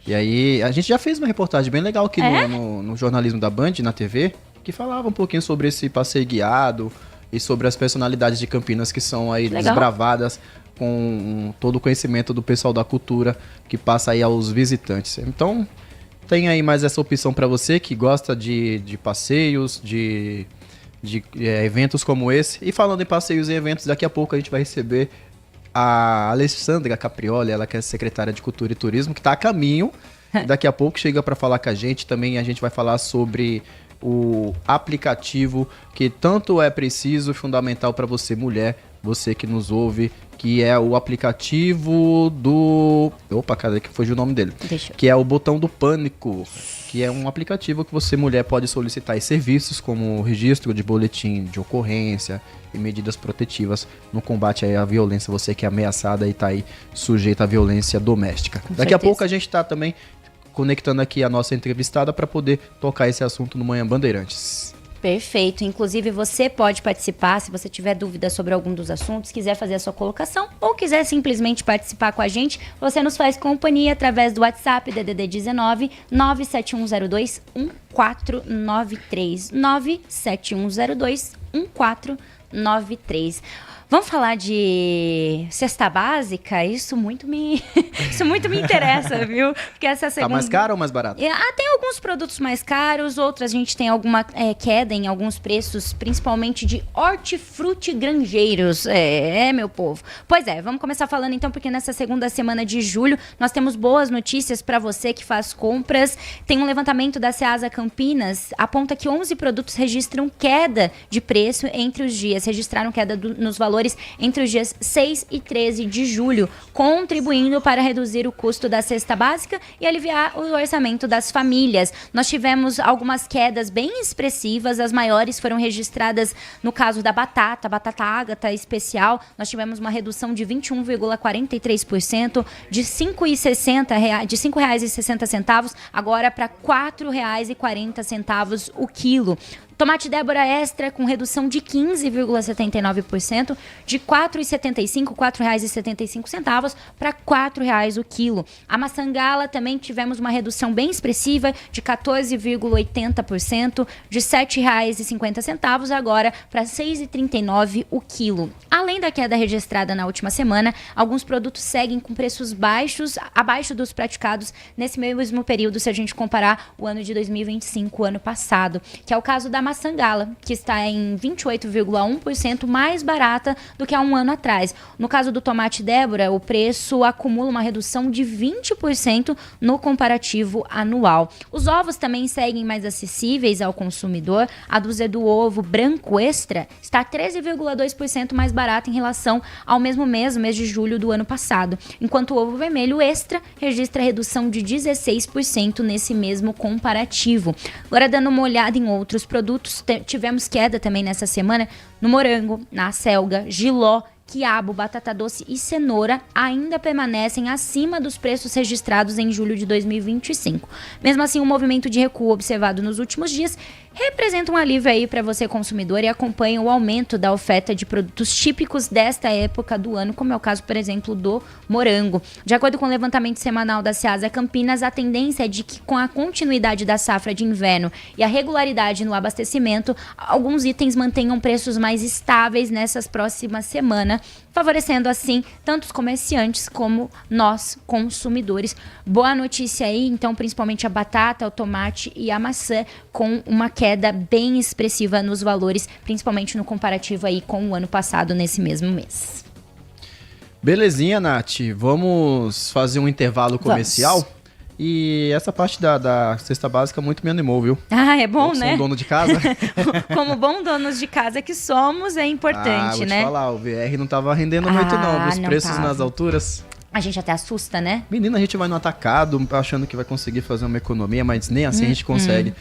E aí, a gente já fez uma reportagem bem legal aqui no jornalismo da Band, na TV, que falava um pouquinho sobre esse passeio guiado e sobre as personalidades de Campinas que são aí desbravadas com todo o conhecimento do pessoal da cultura que passa aí aos visitantes. Então, tem aí mais essa opção para você que gosta de passeios, de eventos como esse. E falando em passeios e eventos, daqui a pouco a gente vai receber a Alessandra Caprioli, ela que é secretária de Cultura e Turismo, que está a caminho. Daqui a pouco chega para falar com a gente. Também a gente vai falar sobre o aplicativo que tanto é preciso e fundamental para você, mulher, você que nos ouve, que é o aplicativo do... Opa, cadê que fugiu o nome dele? Que é o Botão do Pânico, que é um aplicativo que você, mulher, pode solicitar serviços como registro de boletim de ocorrência e medidas protetivas no combate aí à violência, você que é ameaçada e está aí sujeita à violência doméstica. Daqui a pouco a gente está também conectando aqui a nossa entrevistada para poder tocar esse assunto no Manhã Bandeirantes. Perfeito. Inclusive, você pode participar se você tiver dúvidas sobre algum dos assuntos, quiser fazer a sua colocação ou quiser simplesmente participar com a gente, você nos faz companhia através do WhatsApp DDD 19 97102 1493 97102 1493. Vamos falar de cesta básica? Isso muito me interessa, viu? Porque essa segunda... Tá mais caro ou mais barato? Tem alguns produtos mais caros, outros a gente tem alguma queda em alguns preços, principalmente de hortifruti granjeiros. Meu povo. Pois é, vamos começar falando então, porque nessa segunda semana de julho nós temos boas notícias para você que faz compras. Tem um levantamento da Ceasa Campinas, aponta que 11 produtos registram queda de preço entre os dias, registraram queda nos valores entre os dias 6 e 13 de julho, contribuindo para reduzir o custo da cesta básica e aliviar o orçamento das famílias. Nós tivemos algumas quedas bem expressivas, as maiores foram registradas no caso da batata Ágata especial. Nós tivemos uma redução de 21,43%, de R$ 5,60 agora para R$ 4,40 o quilo. Tomate Débora Extra com redução de 15,79%, de R$ 4,75 para R$ 4,00 o quilo. A maçã Gala também tivemos uma redução bem expressiva de 14,80%, de R$ 7,50 agora para R$ 6,39 o quilo. Além da queda registrada na última semana, alguns produtos seguem com preços baixos, abaixo dos praticados nesse mesmo período, se a gente comparar o ano de 2025, o ano passado, que é o caso da maçã Gala, que está em 28,1% mais barata do que há um ano atrás. No caso do tomate Débora, o preço acumula uma redução de 20% no comparativo anual. Os ovos também seguem mais acessíveis ao consumidor. A dúzia do ovo branco extra está 13,2% mais barata em relação ao mesmo mês de julho do ano passado, enquanto o ovo vermelho extra registra redução de 16% nesse mesmo comparativo. Agora, dando uma olhada em outros produtos, tivemos queda também nessa semana no morango, na acelga, jiló, quiabo, batata doce e cenoura ainda permanecem acima dos preços registrados em julho de 2025. Mesmo assim, o movimento de recuo observado nos últimos dias representa um alívio aí para você consumidor e acompanha o aumento da oferta de produtos típicos desta época do ano, como é o caso, por exemplo, do morango. De acordo com o levantamento semanal da Ceasa Campinas, a tendência é de que, com a continuidade da safra de inverno e a regularidade no abastecimento, alguns itens mantenham preços mais estáveis nessas próximas semanas, favorecendo assim tanto os comerciantes como nós, consumidores. Boa notícia aí, então, principalmente a batata, o tomate e a maçã, com uma queda bem expressiva nos valores, principalmente no comparativo aí com o ano passado, nesse mesmo mês. Belezinha, Nath. Vamos fazer um intervalo comercial? Vamos. E essa parte da cesta básica muito me animou, viu? É bom, né? Como dono de casa. Como bom donos de casa que somos, é importante, vou né? te falar, o VR não tava rendendo muito não, os preços nas alturas. A gente até assusta, né? Menina, a gente vai no atacado achando que vai conseguir fazer uma economia, mas nem assim a gente consegue.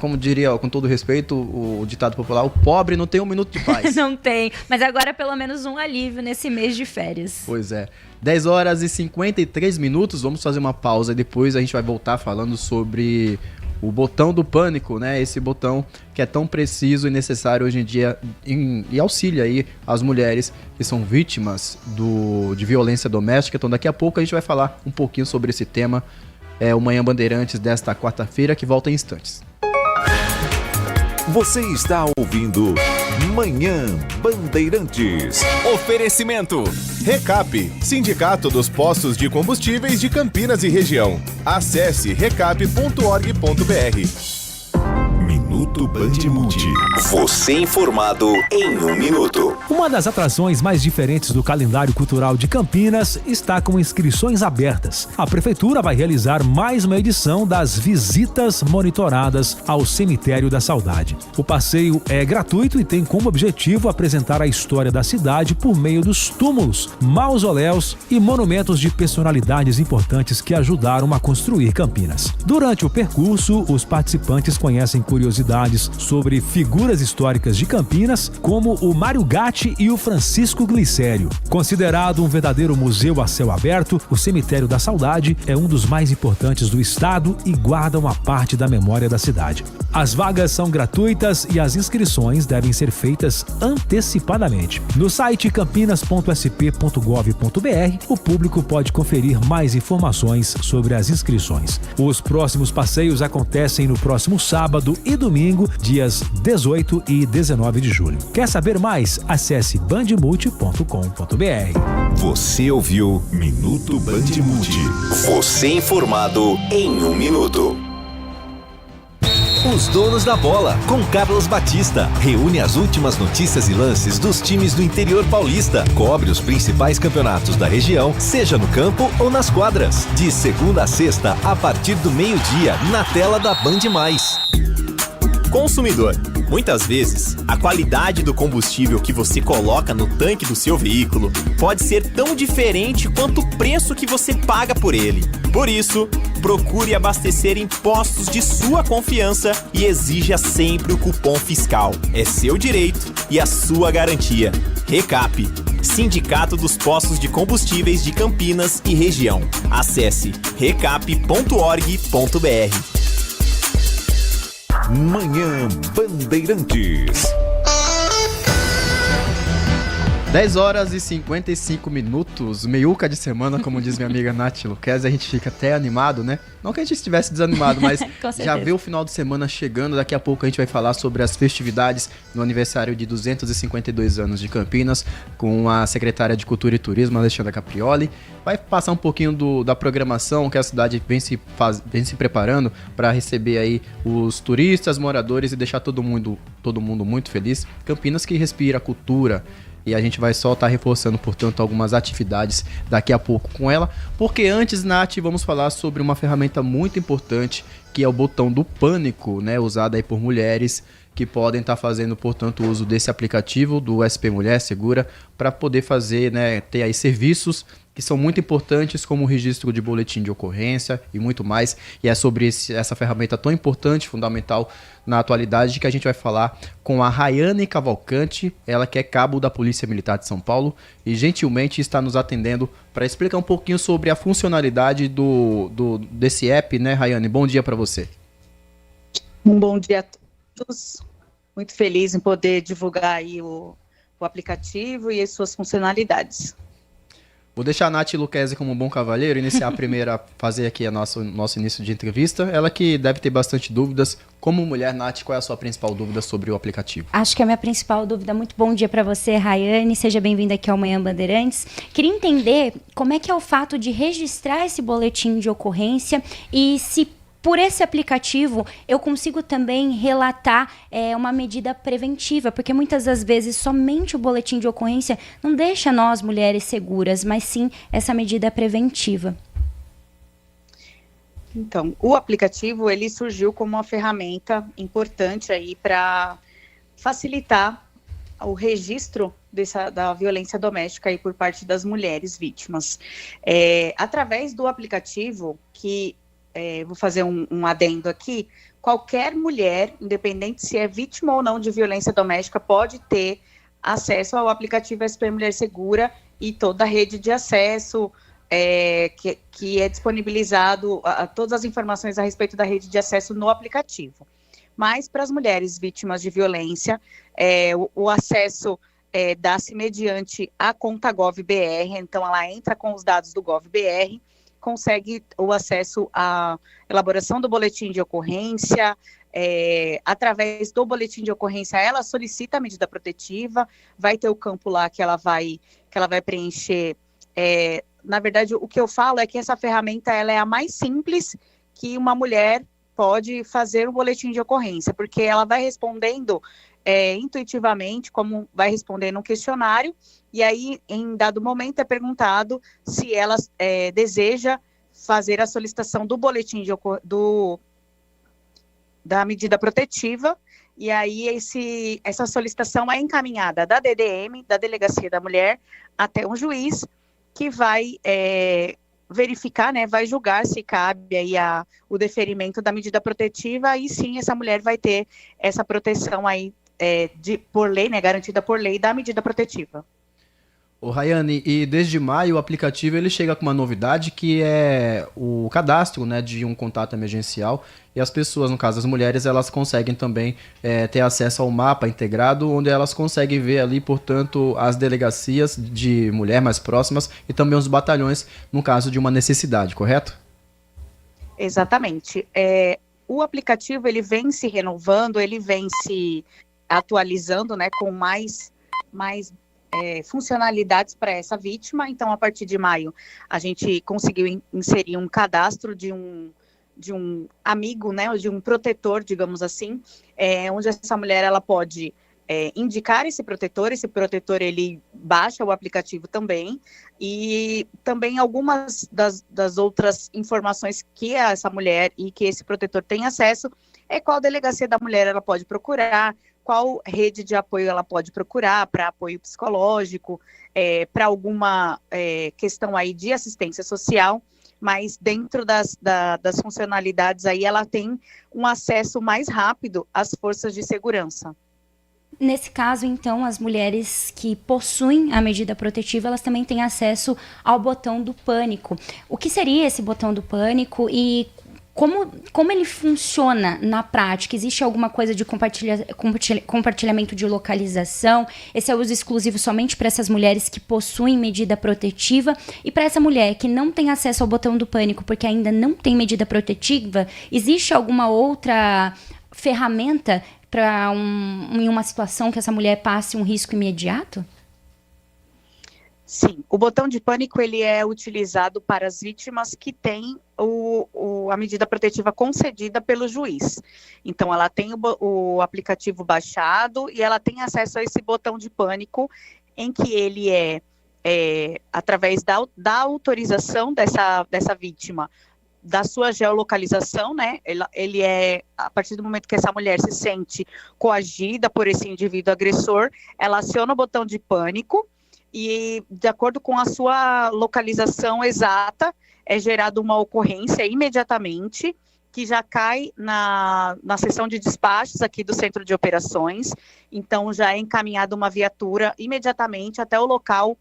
Como diria, com todo respeito, o ditado popular, o pobre não tem um minuto de paz. Não tem, mas agora pelo menos um alívio nesse mês de férias. Pois é. 10 horas e 53 minutos, vamos fazer uma pausa e depois a gente vai voltar falando sobre o botão do pânico, né? Esse botão que é tão preciso e necessário hoje em dia e auxilia aí as mulheres que são vítimas de violência doméstica. Então daqui a pouco a gente vai falar um pouquinho sobre esse tema. É o Manhã Bandeirantes desta quarta-feira, que volta em instantes. Você está ouvindo Manhã Bandeirantes. Oferecimento. Recap, Sindicato dos Postos de Combustíveis de Campinas e Região. Acesse recap.org.br. Minuto Bandmude. Você informado em 1 minuto. Uma das atrações mais diferentes do calendário cultural de Campinas está com inscrições abertas. A Prefeitura vai realizar mais uma edição das Visitas Monitoradas ao Cemitério da Saudade. O passeio é gratuito e tem como objetivo apresentar a história da cidade por meio dos túmulos, mausoléus e monumentos de personalidades importantes que ajudaram a construir Campinas. Durante o percurso, os participantes conhecem curiosidades sobre figuras históricas de Campinas, como o Mário Gatti e o Francisco Glicério. Considerado um verdadeiro museu a céu aberto, o Cemitério da Saudade é um dos mais importantes do estado e guarda uma parte da memória da cidade. As vagas são gratuitas e as inscrições devem ser feitas antecipadamente. No site campinas.sp.gov.br, o público pode conferir mais informações sobre as inscrições. Os próximos passeios acontecem no próximo sábado e domingo, dias 18 e 19 de julho. Quer saber mais? Acesse bandmulti.com.br. Você ouviu Minuto Bandmude. Você informado em 1 minuto. Os Donos da Bola, com Carlos Batista. Reúne as últimas notícias e lances dos times do interior paulista. Cobre os principais campeonatos da região, seja no campo ou nas quadras. De segunda a sexta, a partir do meio-dia, na tela da Band+. Consumidor. Muitas vezes, a qualidade do combustível que você coloca no tanque do seu veículo pode ser tão diferente quanto o preço que você paga por ele. Por isso, procure abastecer em postos de sua confiança e exija sempre o cupom fiscal. É seu direito e a sua garantia. Recap, Sindicato dos Postos de Combustíveis de Campinas e Região. Acesse recap.org.br. Manhã Bandeirantes. 10 horas e 55 minutos, meiuca de semana, como diz minha amiga Nath Luquezzi, a gente fica até animado, né? Não que a gente estivesse desanimado, mas já vê o final de semana chegando. Daqui a pouco a gente vai falar sobre as festividades no aniversário de 252 anos de Campinas, com a secretária de Cultura e Turismo, Alexandra Caprioli. Vai passar um pouquinho da programação que a cidade vem se preparando para receber aí os turistas, moradores e deixar todo mundo muito feliz. Campinas que respira cultura. E a gente vai só estar reforçando, portanto, algumas atividades daqui a pouco com ela. Porque antes, Nath, vamos falar sobre uma ferramenta muito importante, que é o botão do pânico, né? Usado aí por mulheres que podem estar fazendo, portanto, uso desse aplicativo do SP Mulher Segura para poder fazer, né, ter aí serviços que são muito importantes, como o registro de boletim de ocorrência e muito mais. E é sobre essa ferramenta tão importante, fundamental na atualidade, que a gente vai falar com a Rayane Cavalcante, ela que é cabo da Polícia Militar de São Paulo e gentilmente está nos atendendo para explicar um pouquinho sobre a funcionalidade desse app, né, Rayane? Bom dia para você. Um bom dia a todos. Muito feliz em poder divulgar aí o aplicativo e as suas funcionalidades. Vou deixar a Nath Luquezzi como um bom cavalheiro, iniciar a primeira, fazer aqui nosso início de entrevista. Ela que deve ter bastante dúvidas. Como mulher, Nath, qual é a sua principal dúvida sobre o aplicativo? Acho que a minha principal dúvida, muito bom dia para você, Rayane, seja bem-vinda aqui ao Manhã Bandeirantes. Queria entender como é que é o fato de registrar esse boletim de ocorrência e se por esse aplicativo eu consigo também relatar uma medida preventiva, porque muitas das vezes somente o boletim de ocorrência não deixa nós mulheres seguras, mas sim essa medida preventiva. Então, o aplicativo ele surgiu como uma ferramenta importante aí para facilitar o registro da violência doméstica aí por parte das mulheres vítimas. Através do aplicativo que vou fazer um adendo aqui, qualquer mulher, independente se é vítima ou não de violência doméstica, pode ter acesso ao aplicativo SP Mulher Segura e toda a rede de acesso que é disponibilizado, todas as informações a respeito da rede de acesso no aplicativo. Mas para as mulheres vítimas de violência, o acesso dá-se mediante a conta GovBR, então ela entra com os dados do GovBR, consegue o acesso à elaboração do boletim de ocorrência, através do boletim de ocorrência ela solicita a medida protetiva, vai ter o campo lá que ela vai preencher. Na verdade, o que eu falo é que essa ferramenta ela é a mais simples que uma mulher pode fazer o boletim de ocorrência, porque ela vai respondendo intuitivamente, como vai responder no questionário, e aí, em dado momento, é perguntado se ela deseja fazer a solicitação do boletim da medida protetiva, e aí essa solicitação é encaminhada da DDM, da Delegacia da Mulher, até um juiz, que vai verificar, né, vai julgar se cabe aí o deferimento da medida protetiva, aí sim essa mulher vai ter essa proteção aí por lei, né, garantida por lei da medida protetiva. Ô Rayane, e desde maio o aplicativo ele chega com uma novidade que é o cadastro, né, de um contato emergencial, e as pessoas, no caso as mulheres, elas conseguem também ter acesso ao mapa integrado, onde elas conseguem ver ali, portanto, as delegacias de mulher mais próximas e também os batalhões, no caso de uma necessidade, correto? Exatamente. O aplicativo ele vem se renovando, ele vem se atualizando, né, com mais funcionalidades para essa vítima. Então, a partir de maio, a gente conseguiu inserir um cadastro de um amigo, né, de um protetor, digamos assim, onde essa mulher ela pode indicar esse protetor ele baixa o aplicativo também, e também algumas das outras informações que essa mulher e que esse protetor tem acesso qual delegacia da mulher ela pode procurar, qual rede de apoio ela pode procurar para apoio psicológico, para alguma questão aí de assistência social, mas dentro das funcionalidades aí ela tem um acesso mais rápido às forças de segurança. Nesse caso, então, as mulheres que possuem a medida protetiva, elas também têm acesso ao botão do pânico. O que seria esse botão do pânico e como ele funciona na prática? Existe alguma coisa de compartilhamento de localização? Esse é uso exclusivo somente para essas mulheres que possuem medida protetiva? E para essa mulher que não tem acesso ao botão do pânico porque ainda não tem medida protetiva, existe alguma outra ferramenta para em uma situação que essa mulher passe um risco imediato? Sim, o botão de pânico ele é utilizado para as vítimas que têm a medida protetiva concedida pelo juiz. Então, ela tem o aplicativo baixado e ela tem acesso a esse botão de pânico, em que ele através da autorização dessa vítima, da sua geolocalização, né? Ele a partir do momento que essa mulher se sente coagida por esse indivíduo agressor, ela aciona o botão de pânico, e de acordo com a sua localização exata, é gerada uma ocorrência imediatamente, que já cai na seção de despachos aqui do Centro de Operações. Então já é encaminhada uma viatura imediatamente até o local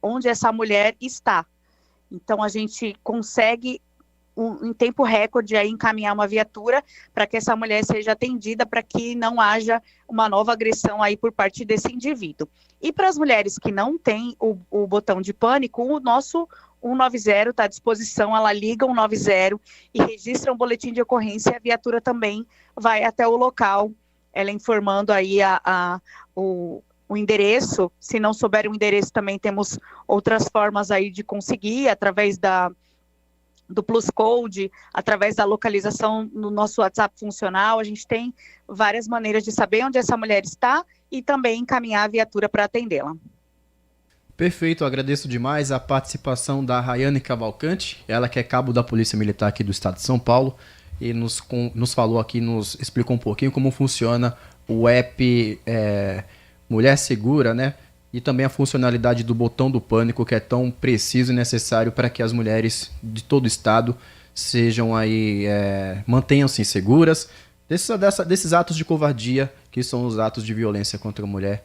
onde essa mulher está. Então a gente consegue em tempo recorde aí encaminhar uma viatura para que essa mulher seja atendida, para que não haja uma nova agressão aí por parte desse indivíduo. E para as mulheres que não têm o botão de pânico, o nosso 190 está à disposição, ela liga o 190 e registra um boletim de ocorrência, e a viatura também vai até o local, ela informando aí o endereço. Se não souber o endereço, também temos outras formas aí de conseguir, através do Plus Code, através da localização no nosso WhatsApp funcional. A gente tem várias maneiras de saber onde essa mulher está e também encaminhar a viatura para atendê-la. Perfeito, agradeço demais a participação da Rayane Cavalcante, ela que é cabo da Polícia Militar aqui do estado de São Paulo, e nos falou aqui, nos explicou um pouquinho como funciona o app Mulher Segura, né? E também a funcionalidade do botão do pânico, que é tão preciso e necessário para que as mulheres de todo o estado sejam aí, mantenham-se seguras desses atos de covardia, que são os atos de violência contra a mulher,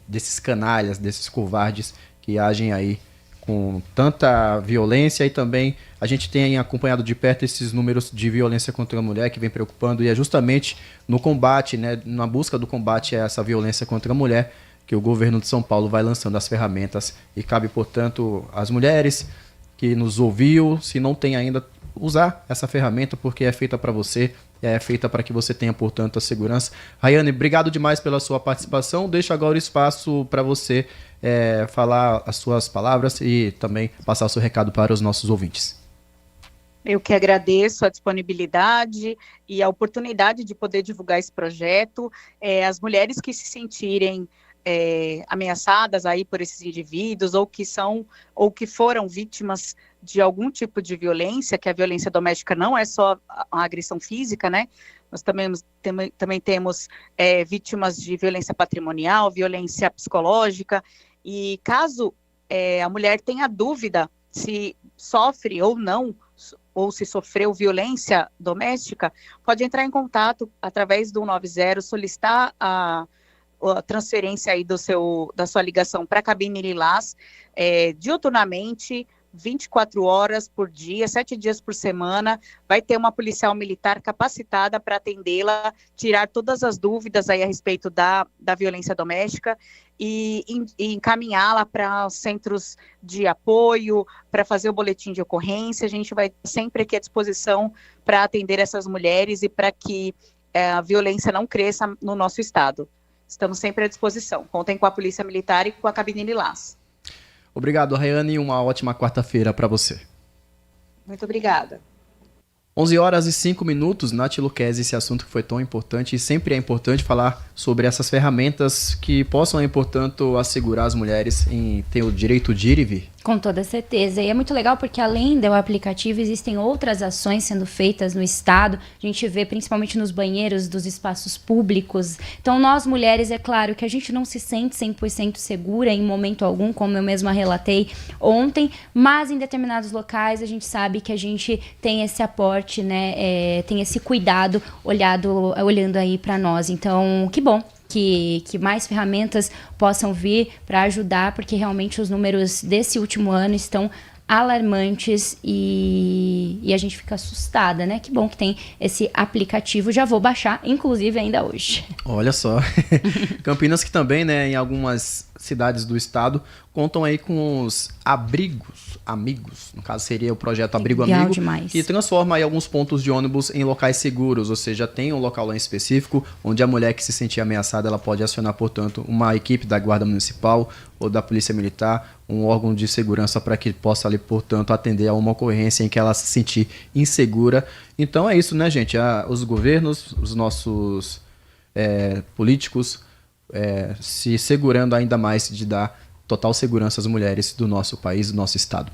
desses canalhas, desses covardes que agem aí com tanta violência. E também a gente tem acompanhado de perto esses números de violência contra a mulher que vem preocupando, e é justamente no combate, né, na busca do combate a essa violência contra a mulher, que o governo de São Paulo vai lançando as ferramentas, e cabe, portanto, às mulheres que nos ouviu, se não tem ainda, usar essa ferramenta, porque é feita para você, é feita para que você tenha, portanto, a segurança. Rayane, obrigado demais pela sua participação. Deixo agora o espaço para você falar as suas palavras e também passar o seu recado para os nossos ouvintes. Eu que agradeço a disponibilidade e a oportunidade de poder divulgar esse projeto. As mulheres que se sentirem ameaçadas aí por esses indivíduos ou que foram vítimas de algum tipo de violência, que a violência doméstica não é só a agressão física, né? Nós também temos vítimas de violência patrimonial, violência psicológica, e caso a mulher tenha dúvida se sofre ou não, ou se sofreu violência doméstica, pode entrar em contato através do 90, solicitar a transferência aí da sua ligação para a cabine Lilás, diuturnamente, 24 horas por dia, 7 dias por semana, vai ter uma policial militar capacitada para atendê-la, tirar todas as dúvidas aí a respeito da violência doméstica e encaminhá-la para centros de apoio, para fazer o boletim de ocorrência. A gente vai sempre aqui à disposição para atender essas mulheres e para que a violência não cresça no nosso estado. Estamos sempre à disposição. Contem com a Polícia Militar e com a cabine Lilás. Obrigado, Rayane, e uma ótima quarta-feira para você. Muito obrigada. 11h05, Nath Luquezzi, esse assunto que foi tão importante, e sempre é importante falar sobre essas ferramentas que possam, portanto, assegurar as mulheres em ter o direito de ir e vir. Com toda certeza. E é muito legal porque além do aplicativo existem outras ações sendo feitas no estado. A gente vê principalmente nos banheiros dos espaços públicos. Então nós mulheres, é claro que a gente não se sente 100% segura em momento algum, como eu mesma relatei ontem, mas em determinados locais a gente sabe que a gente tem esse aporte, né? Tem esse cuidado olhando aí para nós. Então, que bom que mais ferramentas possam vir para ajudar, porque realmente os números desse último ano estão alarmantes e a gente fica assustada, né? Que bom que tem esse aplicativo, já vou baixar, inclusive ainda hoje. Olha só, Campinas que também, né, em algumas cidades do estado, contam aí com os abrigos amigos, no caso seria o projeto Abrigo Legal Amigo, demais. que transforma aí alguns pontos de ônibus em locais seguros, ou seja, tem um local lá em específico, onde a mulher que se sentir ameaçada, ela pode acionar, portanto, uma equipe da Guarda Municipal ou da Polícia Militar, um órgão de segurança para que possa ali, portanto, atender a uma ocorrência em que ela se sentir insegura. Então é isso, né, gente? Os governos, os nossos políticos se segurando ainda mais de dar total segurança às mulheres do nosso país, do nosso estado.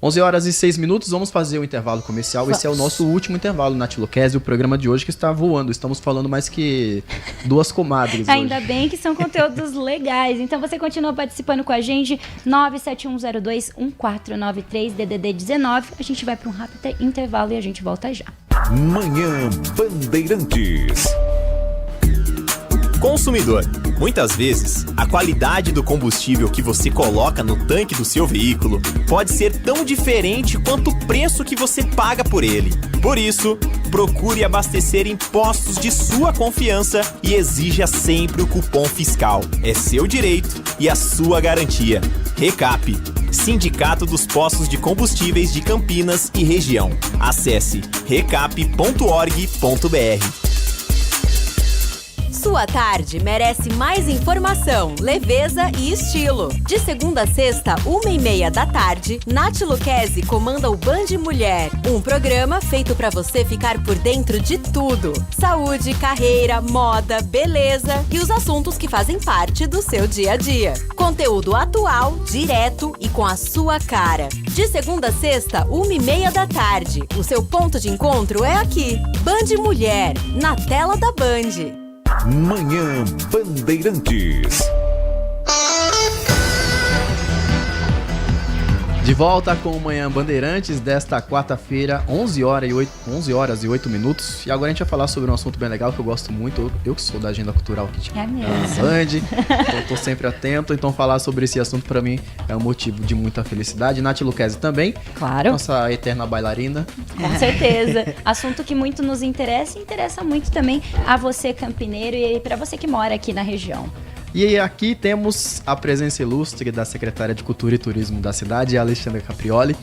11h06, vamos fazer o intervalo comercial. Esse é o nosso último intervalo, Nath Luquezzi, o programa de hoje que está voando. Estamos falando mais que duas comadres Ainda hoje. bem que são conteúdos legais. Então você continua participando com a gente, 971021493, DDD 19. A gente vai para um rápido intervalo e a gente volta já. Manhã Bandeirantes. Consumidor, muitas vezes, a qualidade do combustível que você coloca no tanque do seu veículo pode ser tão diferente quanto o preço que você paga por ele. Por isso, procure abastecer em postos de sua confiança e exija sempre o cupom fiscal. É seu direito e a sua garantia. Recap, Sindicato dos Postos de Combustíveis de Campinas e Região. Acesse recap.org.br. Sua tarde merece mais informação, leveza e estilo. De segunda a sexta, 1h30 da tarde, Nath Luquezzi comanda o Band Mulher, um programa feito para você ficar por dentro de tudo. Saúde, carreira, moda, beleza e os assuntos que fazem parte do seu dia a dia. Conteúdo atual, direto e com a sua cara. De segunda a sexta, 1h30 da tarde. O seu ponto de encontro é aqui. Band Mulher, na tela da Band. Manhã Bandeirantes. De volta com o Manhã Bandeirantes desta quarta-feira, 11h08. E agora a gente vai falar sobre um assunto bem legal que eu gosto muito. Eu que sou da agenda cultural aqui de Band, eu tô sempre atento. Então falar sobre esse assunto pra mim é um motivo de muita felicidade. Nath Luquezzi também. Claro. Nossa eterna bailarina. Com certeza. Assunto que muito nos interessa e interessa muito também a você, campineiro, e para você que mora aqui na região. E aqui temos a presença ilustre da secretária de Cultura e Turismo da cidade, Alexandra Caprioli,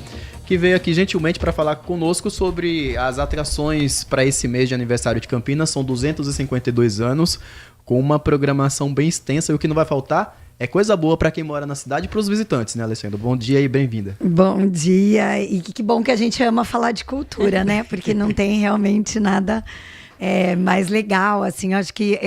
que veio aqui gentilmente para falar conosco sobre as atrações para esse mês de aniversário de Campinas. São 252 anos, com uma programação bem extensa, e o que não vai faltar é coisa boa para quem mora na cidade e para os visitantes, né, Alessandra? Bom dia e bem-vinda. Bom dia, e que bom que a gente ama falar de cultura, né? Porque não tem realmente nada mais legal, assim. Acho que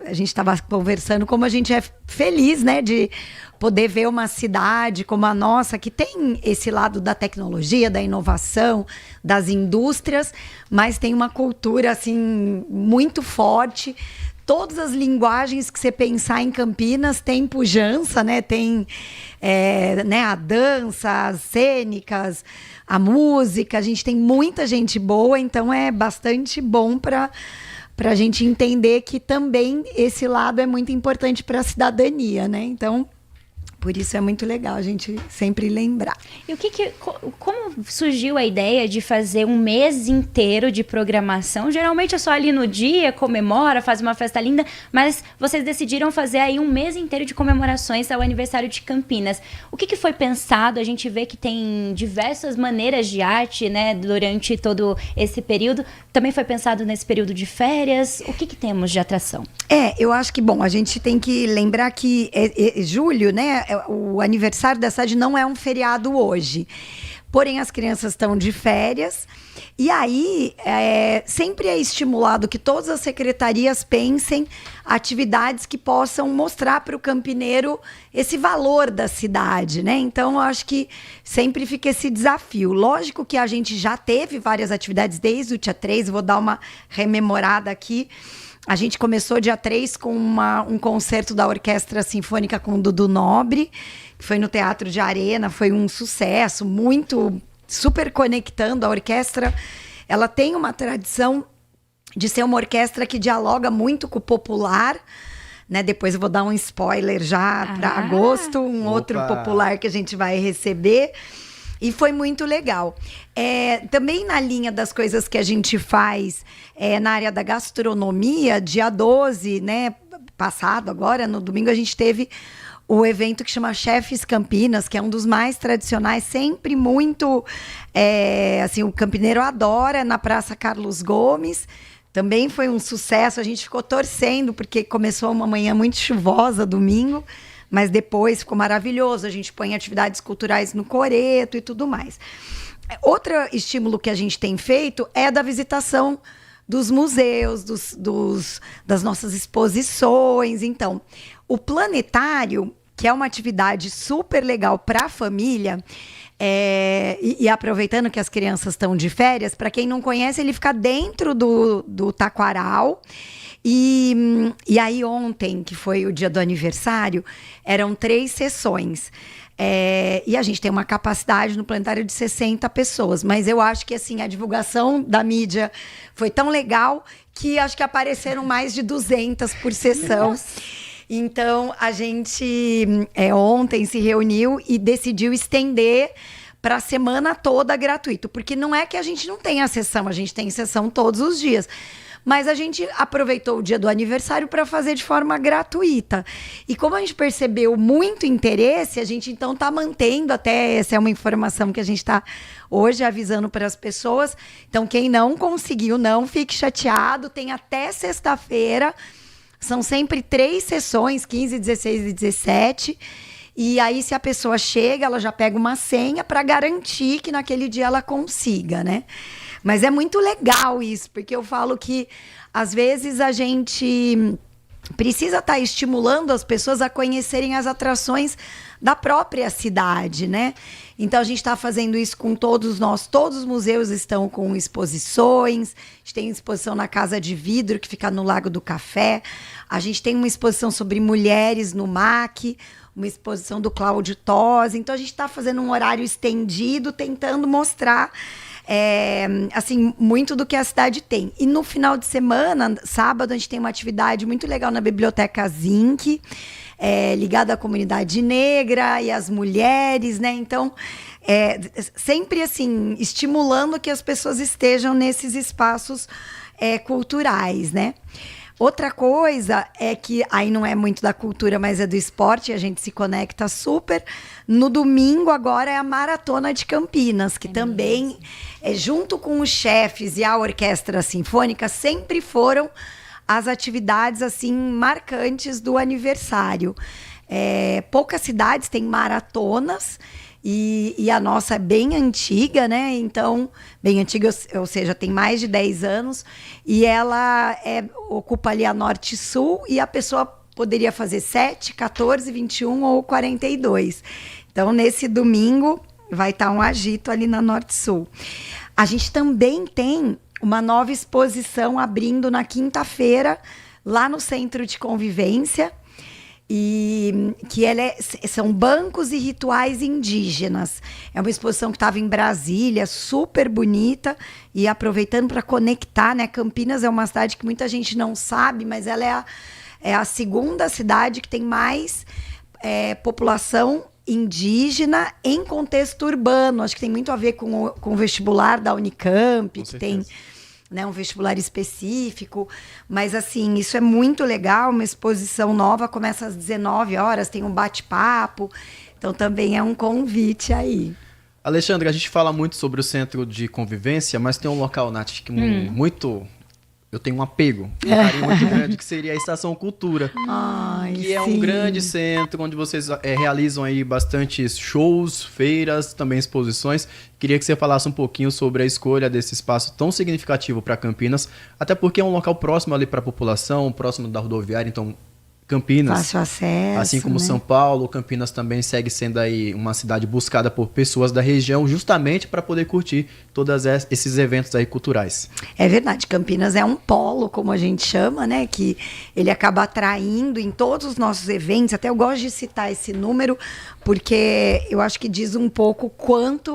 a gente estava conversando como a gente é feliz, né, de poder ver uma cidade como a nossa, que tem esse lado da tecnologia, da inovação, das indústrias, mas tem uma cultura, assim, muito forte. Todas as linguagens que você pensar em Campinas tem pujança, né? Tem a dança, as cênicas, a música. A gente tem muita gente boa, então é bastante bom para a gente entender que também esse lado é muito importante para a cidadania, né? Então, por isso é muito legal a gente sempre lembrar. E como surgiu a ideia de fazer um mês inteiro de programação? Geralmente é só ali no dia, comemora, faz uma festa linda, mas vocês decidiram fazer aí um mês inteiro de comemorações ao aniversário de Campinas. O que foi pensado? A gente vê que tem diversas maneiras de arte, né, durante todo esse período. Também foi pensado nesse período de férias. O que temos de atração? Eu acho que, a gente tem que lembrar que julho, né, o aniversário da cidade não é um feriado hoje. Porém, as crianças estão de férias. E aí, sempre é estimulado que todas as secretarias pensem atividades que possam mostrar para o campineiro esse valor da cidade, né? Então, eu acho que sempre fica esse desafio. Lógico que a gente já teve várias atividades desde o dia 3, vou dar uma rememorada aqui. A gente começou dia 3 com um concerto da Orquestra Sinfônica com Dudu Nobre, que foi no Teatro de Arena, foi um sucesso, muito, super conectando. A orquestra, ela tem uma tradição de ser uma orquestra que dialoga muito com o popular, né? Depois eu vou dar um spoiler já para agosto, outro popular que a gente vai receber. E foi muito legal. Também na linha das coisas que a gente faz na área da gastronomia, dia 12, né, passado agora, no domingo, a gente teve o evento que chama Chefes Campinas, que é um dos mais tradicionais, sempre muito, assim, o campineiro adora, na Praça Carlos Gomes. Também foi um sucesso, a gente ficou torcendo, porque começou uma manhã muito chuvosa, domingo, mas depois ficou maravilhoso. A gente põe atividades culturais no coreto e tudo mais. Outro estímulo que a gente tem feito é da visitação dos museus, das nossas exposições. Então, o planetário, que é uma atividade super legal para a família, e aproveitando que as crianças estão de férias, para quem não conhece, ele fica dentro do Taquaral. E aí ontem, que foi o dia do aniversário, eram 3 sessões. E a gente tem uma capacidade no planetário de 60 pessoas. Mas eu acho que assim, a divulgação da mídia foi tão legal que acho que apareceram mais de 200 por sessão. Nossa. Então, a gente ontem se reuniu e decidiu estender para a semana toda gratuito. Porque não é que a gente não tenha sessão, a gente tem sessão todos os dias. Mas a gente aproveitou o dia do aniversário para fazer de forma gratuita. E como a gente percebeu muito interesse, a gente então está mantendo, até essa é uma informação que a gente está hoje avisando para as pessoas. Então, quem não conseguiu, não fique chateado, tem até sexta-feira. São sempre 3 sessões, 15, 16 e 17. E aí, se a pessoa chega, ela já pega uma senha para garantir que naquele dia ela consiga, né? Mas é muito legal isso, porque eu falo que, às vezes, a gente precisa estar estimulando as pessoas a conhecerem as atrações da própria cidade, né? Então, a gente está fazendo isso com todos os museus estão com exposições, a gente tem exposição na Casa de Vidro, que fica no Lago do Café, a gente tem uma exposição sobre mulheres no MAC, uma exposição do Cláudio Tosi. Então, a gente está fazendo um horário estendido, tentando mostrar assim, muito do que a cidade tem. E no final de semana, sábado, a gente tem uma atividade muito legal na Biblioteca Zinc, ligada à comunidade negra e às mulheres, né? Então, sempre assim, estimulando que as pessoas estejam nesses espaços culturais, né? Outra coisa é que, aí não é muito da cultura, mas é do esporte, a gente se conecta super. No domingo, agora, é a Maratona de Campinas, que também, junto com os chefes e a Orquestra Sinfônica, sempre foram as atividades, assim, marcantes do aniversário. poucas cidades têm maratonas. E a nossa é bem antiga, né? Então, bem antiga, ou seja, tem mais de 10 anos. E ela ocupa ali a Norte Sul e a pessoa poderia fazer 7, 14, 21 ou 42. Então, nesse domingo, vai estar um agito ali na Norte Sul. A gente também tem uma nova exposição abrindo na quinta-feira, lá no Centro de Convivência. E que são bancos e rituais indígenas. É uma exposição que estava em Brasília, super bonita, e aproveitando para conectar, né? Campinas é uma cidade que muita gente não sabe, mas ela é a segunda cidade que tem mais população indígena em contexto urbano. Acho que tem muito a ver com o vestibular da Unicamp, que tem, né, um vestibular específico, mas assim, isso é muito legal, uma exposição nova, começa às 19 horas, tem um bate-papo, então também é um convite aí. Alexandre, a gente fala muito sobre o Centro de Convivência, mas tem um local, Nath, que eu tenho um apego, um carinho muito grande, que seria a Estação Cultura. Que é um grande centro onde vocês realizam aí bastantes shows, feiras, também exposições. Queria que você falasse um pouquinho sobre a escolha desse espaço tão significativo para Campinas, até porque é um local próximo ali para a população, próximo da rodoviária, então Campinas, fácil acesso, assim como, né, São Paulo, Campinas também segue sendo aí uma cidade buscada por pessoas da região, justamente para poder curtir todos esses eventos aí culturais. É verdade, Campinas é um polo, como a gente chama, né, que ele acaba atraindo em todos os nossos eventos. Até eu gosto de citar esse número, porque eu acho que diz um pouco quanto,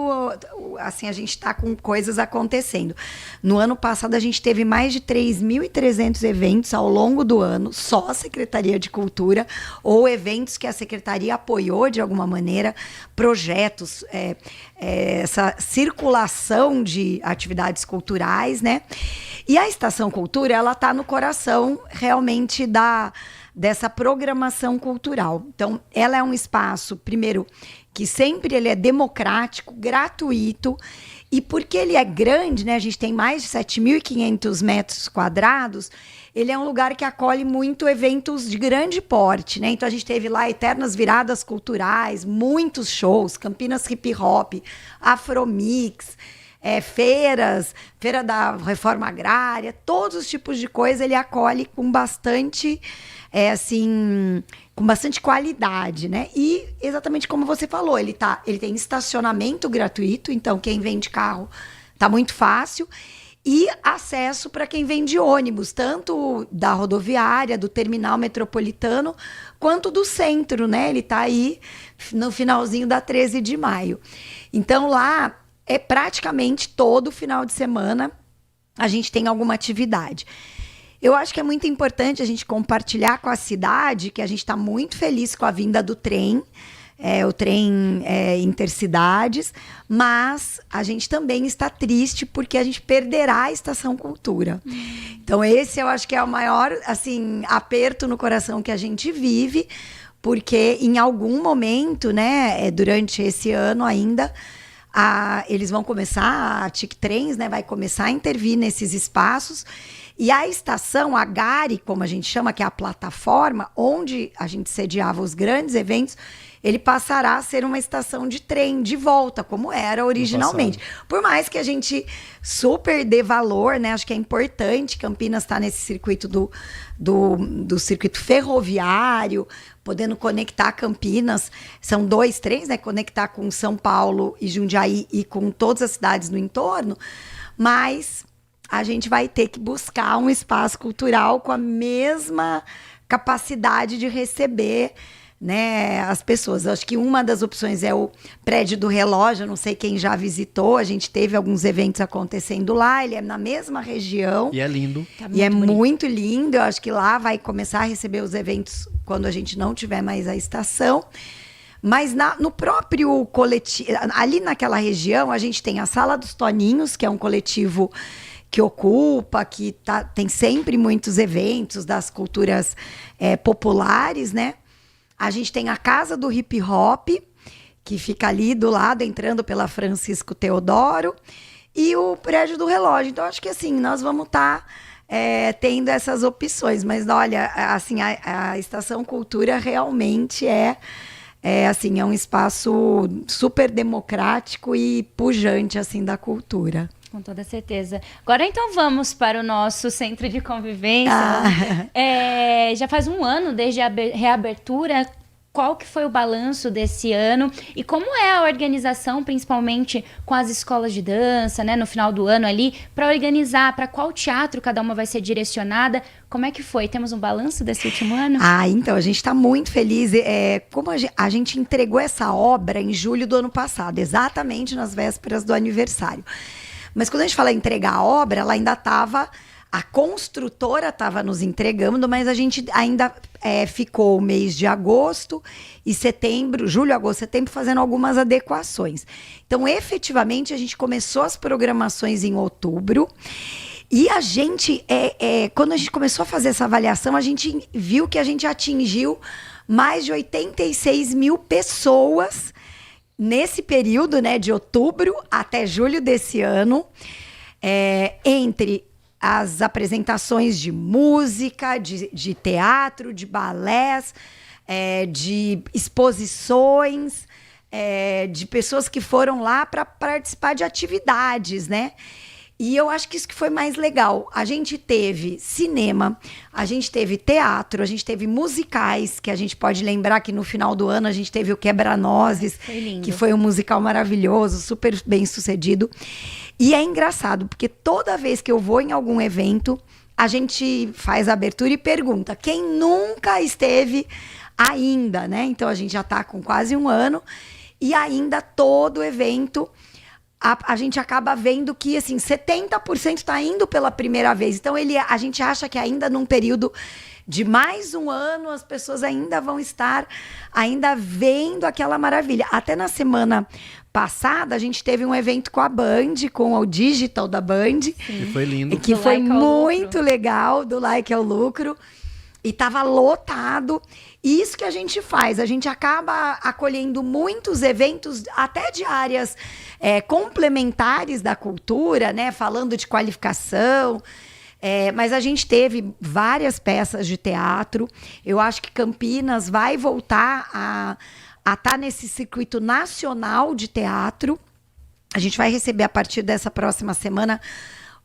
assim, a gente está com coisas acontecendo. No ano passado, a gente teve mais de 3.300 eventos ao longo do ano, só a Secretaria de Cultura, ou eventos que a Secretaria apoiou de alguma maneira, projetos, essa circulação de atividades culturais, né? E a Estação Cultura, ela está no coração realmente dessa programação cultural. Então, ela é um espaço, primeiro, que sempre ele é democrático, gratuito, e porque ele é grande, né, a gente tem mais de 7.500 metros quadrados, ele é um lugar que acolhe muito eventos de grande porte, né? Então a gente teve lá eternas viradas culturais, muitos shows, Campinas Hip Hop, Afromix, feira da reforma agrária, todos os tipos de coisa ele acolhe com bastante, com bastante qualidade, né? E exatamente como você falou, ele tem estacionamento gratuito, então quem vem de carro tá muito fácil, e acesso para quem vem de ônibus, tanto da rodoviária, do terminal metropolitano, quanto do centro, né? Ele tá aí no finalzinho da 13 de maio. Então lá é praticamente todo final de semana a gente tem alguma atividade. Eu acho que é muito importante a gente compartilhar com a cidade que a gente está muito feliz com a vinda do trem, o trem intercidades, mas a gente também está triste porque a gente perderá a Estação Cultura. Então esse eu acho que é o maior, assim, aperto no coração que a gente vive, porque em algum momento, né, durante esse ano ainda, eles vão começar, a TIC Trens, né, vai começar a intervir nesses espaços. E a estação, a GARI, como a gente chama, que é a plataforma onde a gente sediava os grandes eventos, ele passará a ser uma estação de trem de volta, como era originalmente. Por mais que a gente super dê valor, né? Acho que é importante Campinas estar nesse circuito do circuito ferroviário, podendo conectar Campinas. São 2 trens, né? Conectar com São Paulo e Jundiaí e com todas as cidades no entorno. Mas a gente vai ter que buscar um espaço cultural com a mesma capacidade de receber, né, as pessoas. Eu acho que uma das opções é o Prédio do Relógio, eu não sei quem já visitou, a gente teve alguns eventos acontecendo lá, ele é na mesma região. E é lindo. E é muito lindo, eu acho que lá vai começar a receber os eventos quando a gente não tiver mais a estação. Mas no próprio coletivo, ali naquela região, a gente tem a Sala dos Toninhos, que é um coletivo que ocupa, que tem sempre muitos eventos das culturas populares, né? A gente tem a Casa do Hip Hop, que fica ali do lado, entrando pela Francisco Teodoro, e o Prédio do Relógio. Então, acho que assim, nós vamos estar tendo essas opções. Mas olha, assim, a Estação Cultura realmente assim, é um espaço super democrático e pujante assim da cultura. Com toda certeza. Agora, então, vamos para o nosso centro de convivência. Já faz um ano desde a reabertura. Qual que foi o balanço desse ano? E como é a organização, principalmente com as escolas de dança, né? No final do ano ali, para organizar, para qual teatro cada uma vai ser direcionada? Como é que foi? Temos um balanço desse último ano? Então, a gente está muito feliz. Como a gente entregou essa obra em julho do ano passado, exatamente nas vésperas do aniversário. Mas quando a gente fala entregar a obra, ela ainda estava... A construtora estava nos entregando, mas a gente ainda ficou o mês de agosto e setembro, julho, agosto, setembro, fazendo algumas adequações. Então, efetivamente, a gente começou as programações em outubro. E a gente, quando a gente começou a fazer essa avaliação, a gente viu que a gente atingiu mais de 86 mil pessoas nesse período, né, de outubro até julho desse ano, entre as apresentações de música, de teatro, de balés, de exposições, de pessoas que foram lá para participar de atividades, né? E eu acho que isso que foi mais legal. A gente teve cinema, a gente teve teatro, a gente teve musicais, que a gente pode lembrar que no final do ano a gente teve o Quebra-Nozes, que foi um musical maravilhoso, super bem sucedido. E é engraçado, porque toda vez que eu vou em algum evento, a gente faz a abertura e pergunta quem nunca esteve ainda, né? Então a gente já está com quase um ano e ainda todo evento... A gente acaba vendo que, assim, 70% está indo pela primeira vez. Então, a gente acha que ainda num período de mais um ano, as pessoas ainda vão estar ainda vendo aquela maravilha. Até na semana passada, a gente teve um evento com a Band, com o Digital da Band. Que foi lindo. Que foi muito legal, do Like ao Lucro. E estava lotado. E isso que a gente faz, a gente acaba acolhendo muitos eventos, até de áreas complementares da cultura, né? Falando de qualificação. Mas a gente teve várias peças de teatro. Eu acho que Campinas vai voltar a estar nesse circuito nacional de teatro. A gente vai receber, a partir dessa próxima semana,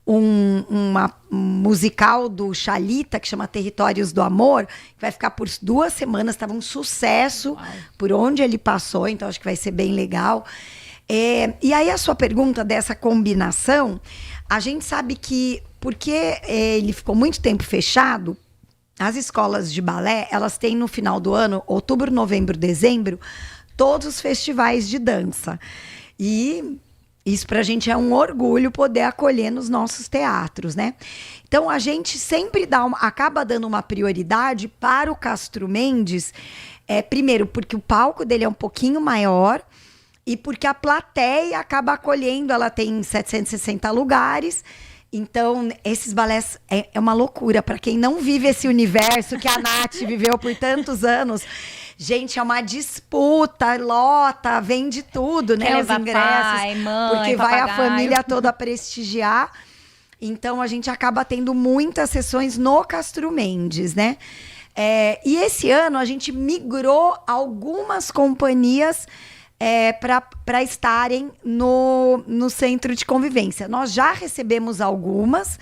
uma musical do Xalita, que chama Territórios do Amor, que vai ficar por 2 semanas, estava um sucesso por onde ele passou, então acho que vai ser bem legal. E aí a sua pergunta dessa combinação, a gente sabe que, porque ele ficou muito tempo fechado, as escolas de balé, elas têm no final do ano, outubro, novembro, dezembro, todos os festivais de dança. E... isso para a gente é um orgulho poder acolher nos nossos teatros, né? Então, a gente sempre acaba dando uma prioridade para o Castro Mendes, primeiro, porque o palco dele é um pouquinho maior e porque a plateia acaba acolhendo, ela tem 760 lugares. Então, esses balés é uma loucura. Para quem não vive esse universo que a Nath viveu por tantos anos... Gente, é uma disputa, lota, vende tudo, né? Os ingressos. Pai, mãe, porque papagaio. vai a família toda prestigiar. Então, a gente acaba tendo muitas sessões no Castro Mendes, né? E esse ano, a gente migrou algumas companhias para estarem no centro de convivência. Nós já recebemos algumas...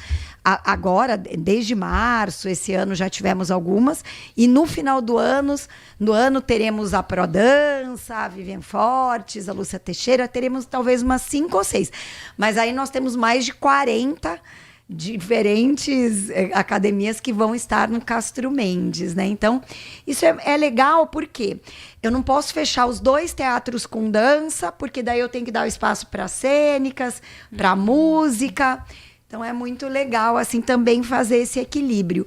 Agora, desde março, esse ano já tivemos algumas. E no final do ano teremos a Prodança, a Vivian Fortes, a Lúcia Teixeira. Teremos talvez umas 5 ou 6. Mas aí nós temos mais de 40 diferentes academias que vão estar no Castro Mendes, né? Então, isso é legal porque eu não posso fechar os 2 teatros com dança, porque daí eu tenho que dar o espaço para cênicas, para música... Então, é muito legal, assim, também fazer esse equilíbrio.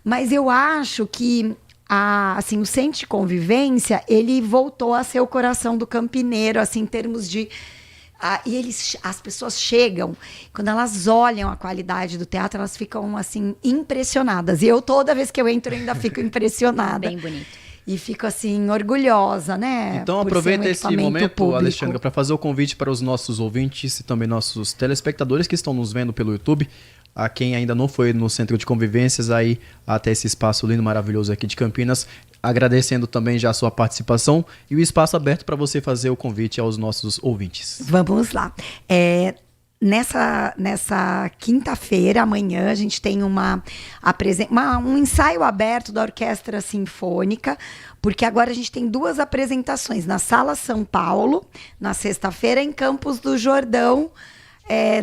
Mas eu acho que, assim, o centro de convivência, ele voltou a ser o coração do campineiro, assim, em termos de... as pessoas chegam, quando elas olham a qualidade do teatro, elas ficam, assim, impressionadas. E eu, toda vez que eu entro, ainda fico impressionada. Bem bonito. E fico, assim, orgulhosa, né? Então aproveita esse momento, Alexandra, para fazer o convite para os nossos ouvintes e também nossos telespectadores que estão nos vendo pelo YouTube. a quem ainda não foi no Centro de Convivências, aí até esse espaço lindo, maravilhoso aqui de Campinas. Agradecendo também já a sua participação e o espaço aberto para você fazer o convite aos nossos ouvintes. Vamos lá. Nessa quinta-feira, amanhã, a gente tem um ensaio aberto da Orquestra Sinfônica, porque agora a gente tem 2 apresentações na Sala São Paulo, na sexta-feira, em Campos do Jordão,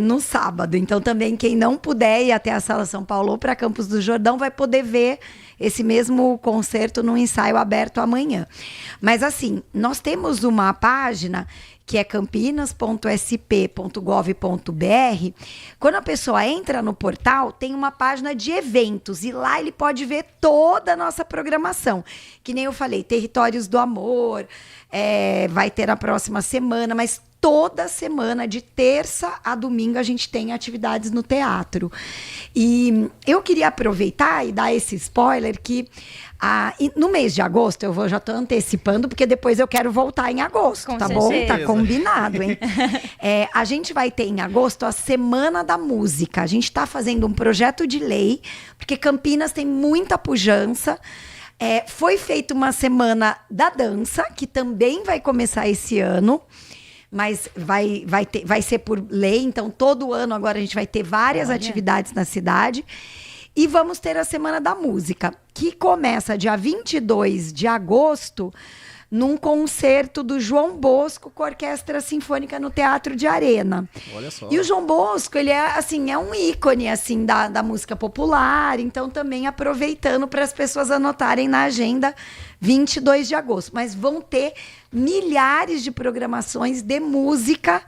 no sábado. Então, também, quem não puder ir até a Sala São Paulo ou para Campos do Jordão vai poder ver esse mesmo concerto no ensaio aberto amanhã. Mas, assim, nós temos uma página que é campinas.sp.gov.br. Quando a pessoa entra no portal, tem uma página de eventos e lá ele pode ver toda a nossa programação. Que nem eu falei, Territórios do Amor, vai ter na próxima semana, mas toda semana, de terça a domingo, a gente tem atividades no teatro. E eu queria aproveitar e dar esse spoiler que no mês de agosto, já estou antecipando, porque depois eu quero voltar em agosto, tá bom? Tá combinado, hein? A gente vai ter em agosto a Semana da Música. A gente está fazendo um projeto de lei, porque Campinas tem muita pujança. Foi feita uma Semana da Dança, que também vai começar esse ano. Mas vai ser por lei, então todo ano agora a gente vai ter várias atividades na cidade. E vamos ter a Semana da Música, que começa dia 22 de agosto, num concerto do João Bosco com a Orquestra Sinfônica no Teatro de Arena. Olha só. E o João Bosco, ele é um ícone assim, da música popular, então também aproveitando para as pessoas anotarem na agenda 22 de agosto. Mas vão ter milhares de programações de música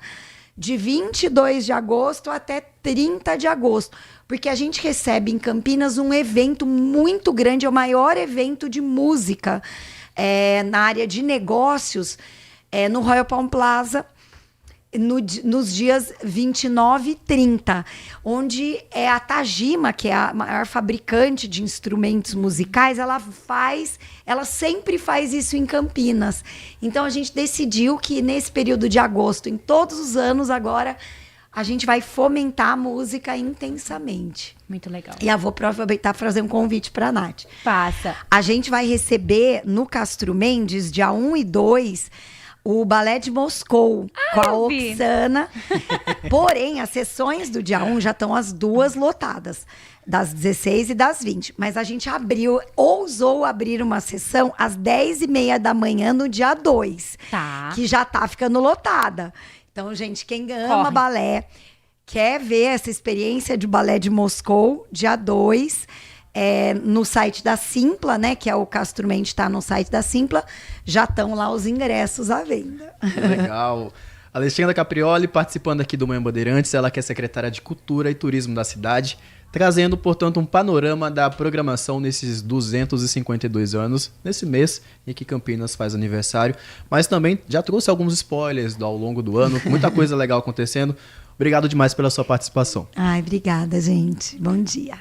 de 22 de agosto até 30 de agosto. Porque a gente recebe em Campinas um evento muito grande, é o maior evento de música na área de negócios, no Royal Palm Plaza, nos dias 29 e 30, onde a Tajima, que é a maior fabricante de instrumentos musicais, ela sempre faz isso em Campinas. Então a gente decidiu que nesse período de agosto, em todos os anos agora, a gente vai fomentar a música intensamente. Muito legal. E eu vou aproveitar para fazer um convite para a Nath. Passa. A gente vai receber no Castro Mendes, dia 1 e 2, o Balé de Moscou, com a Oksana. Porém, as sessões do dia 1 já estão as 2 lotadas, das 16 e das 20. Mas a gente ousou abrir uma sessão às 10h30 da manhã no dia 2, que já tá ficando lotada. Então, gente, quem ama balé, quer ver essa experiência de Balé de Moscou, dia 2, no site da Simpla, né? Que é o Castro Mendes, está no site da Simpla, já estão lá os ingressos à venda. Legal. Alexandra Caprioli participando aqui do Manhã Bandeirantes, ela que é secretária de Cultura e Turismo da cidade, trazendo, portanto, um panorama da programação nesses 252 anos, nesse mês em que Campinas faz aniversário, mas também já trouxe alguns spoilers ao longo do ano, muita coisa legal acontecendo. Obrigado demais pela sua participação. Ai, obrigada, gente. Bom dia.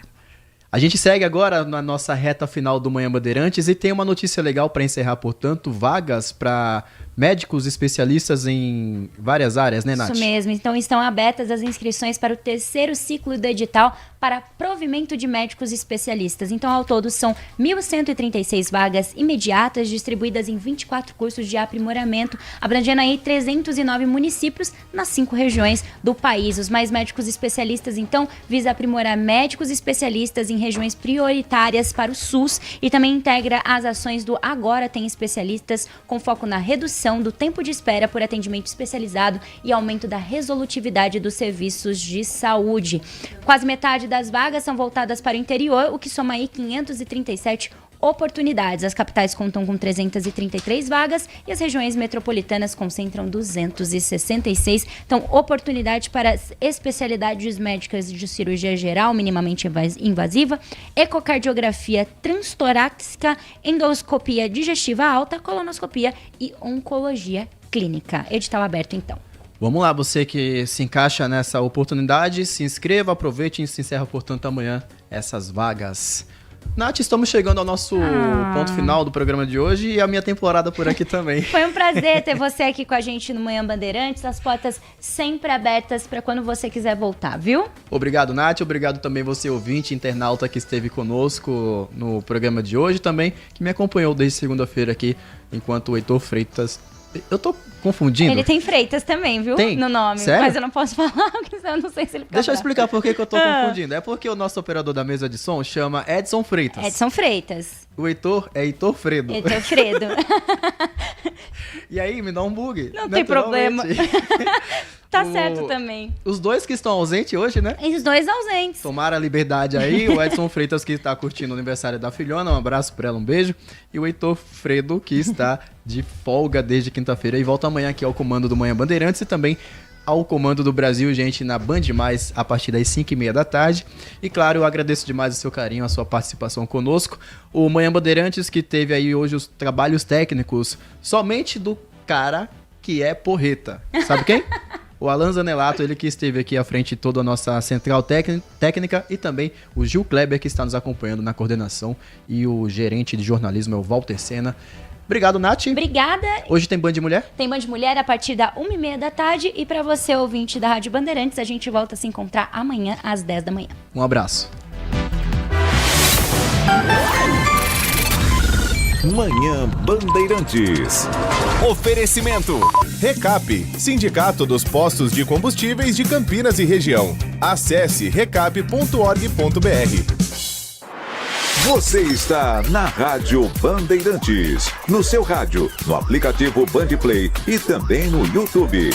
A gente segue agora na nossa reta final do Manhã Bandeirantes e tem uma notícia legal para encerrar, portanto, vagas para médicos especialistas em várias áreas, né, Nath? Isso mesmo. Então, estão abertas as inscrições para o 3º ciclo do edital para provimento de médicos especialistas. Então, ao todo, são 1.136 vagas imediatas distribuídas em 24 cursos de aprimoramento, abrangendo aí 309 municípios nas 5 regiões do país. Os mais médicos especialistas, então, visa aprimorar médicos especialistas em regiões prioritárias para o SUS e também integra as ações do Agora Tem Especialistas, com foco na redução do tempo de espera por atendimento especializado e aumento da resolutividade dos serviços de saúde. Quase metade das vagas são voltadas para o interior, o que soma aí 537 oportunidades. As capitais contam com 333 vagas e as regiões metropolitanas concentram 266. Então, oportunidade para as especialidades médicas de cirurgia geral, minimamente invasiva, ecocardiografia transtorácica, endoscopia digestiva alta, colonoscopia e oncologia clínica. Edital aberto, então. Vamos lá, você que se encaixa nessa oportunidade, se inscreva, aproveite e se encerra, portanto, amanhã essas vagas. Nath, estamos chegando ao nosso ponto final do programa de hoje e a minha temporada por aqui também. Foi um prazer ter você aqui com a gente no Manhã Bandeirantes, as portas sempre abertas para quando você quiser voltar, viu? Obrigado, Nath, obrigado também você, ouvinte, internauta que esteve conosco no programa de hoje também, que me acompanhou desde segunda-feira aqui, enquanto o Heitor Freitas... Eu tô confundindo? Ele tem Freitas também, viu? Tem? No nome. Sério? Mas eu não posso falar, porque eu não sei se ele fica Deixa eu bravo. explicar por que eu tô confundindo. É porque o nosso operador da mesa de som chama Edson Freitas. Edson Freitas. O Heitor é Heitor Fredo. Heitor Fredo. E aí, me dá um bug. Não tem problema. Tá O- certo também. Os dois que estão ausentes hoje, né? Os dois ausentes. Tomaram a liberdade aí. O Edson Freitas, que está curtindo o aniversário da filhona. Um abraço pra ela, um beijo. E o Heitor Fredo, que está de folga desde quinta-feira. E volta amanhã aqui ao comando do Manhã Bandeirantes e também ao comando do Brasil, gente, na Band Mais, a partir das 5h30 da tarde. E claro, eu agradeço demais o seu carinho, a sua participação conosco. O Manhã Bandeirantes, que teve aí hoje os trabalhos técnicos somente do cara que é porreta. Sabe quem? O Alan Zanelato, ele que esteve aqui à frente de toda a nossa central técnica, e também o Gil Kleber, que está nos acompanhando na coordenação, e o gerente de jornalismo é o Walter Sena. Obrigado, Nath. Obrigada. Hoje tem Band de Mulher? Tem Band de Mulher a partir da 1h30 da tarde. E pra você, ouvinte da Rádio Bandeirantes, a gente volta a se encontrar amanhã às 10 da manhã. Um abraço. Manhã Bandeirantes. Oferecimento. Recap, Sindicato dos Postos de Combustíveis de Campinas e Região. Acesse recap.org.br. Você está na Rádio Bandeirantes. No seu rádio, no aplicativo Bandplay e também no YouTube.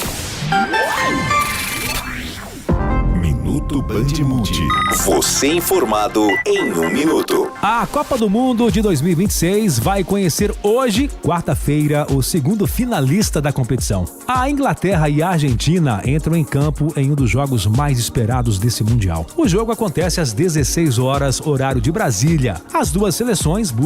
Minuto Band Multi. Você informado em 1 minuto. A Copa do Mundo de 2026 vai conhecer hoje, quarta-feira, o segundo finalista da competição. A Inglaterra e a Argentina entram em campo em um dos jogos mais esperados desse Mundial. O jogo acontece às 16 horas, horário de Brasília. As duas seleções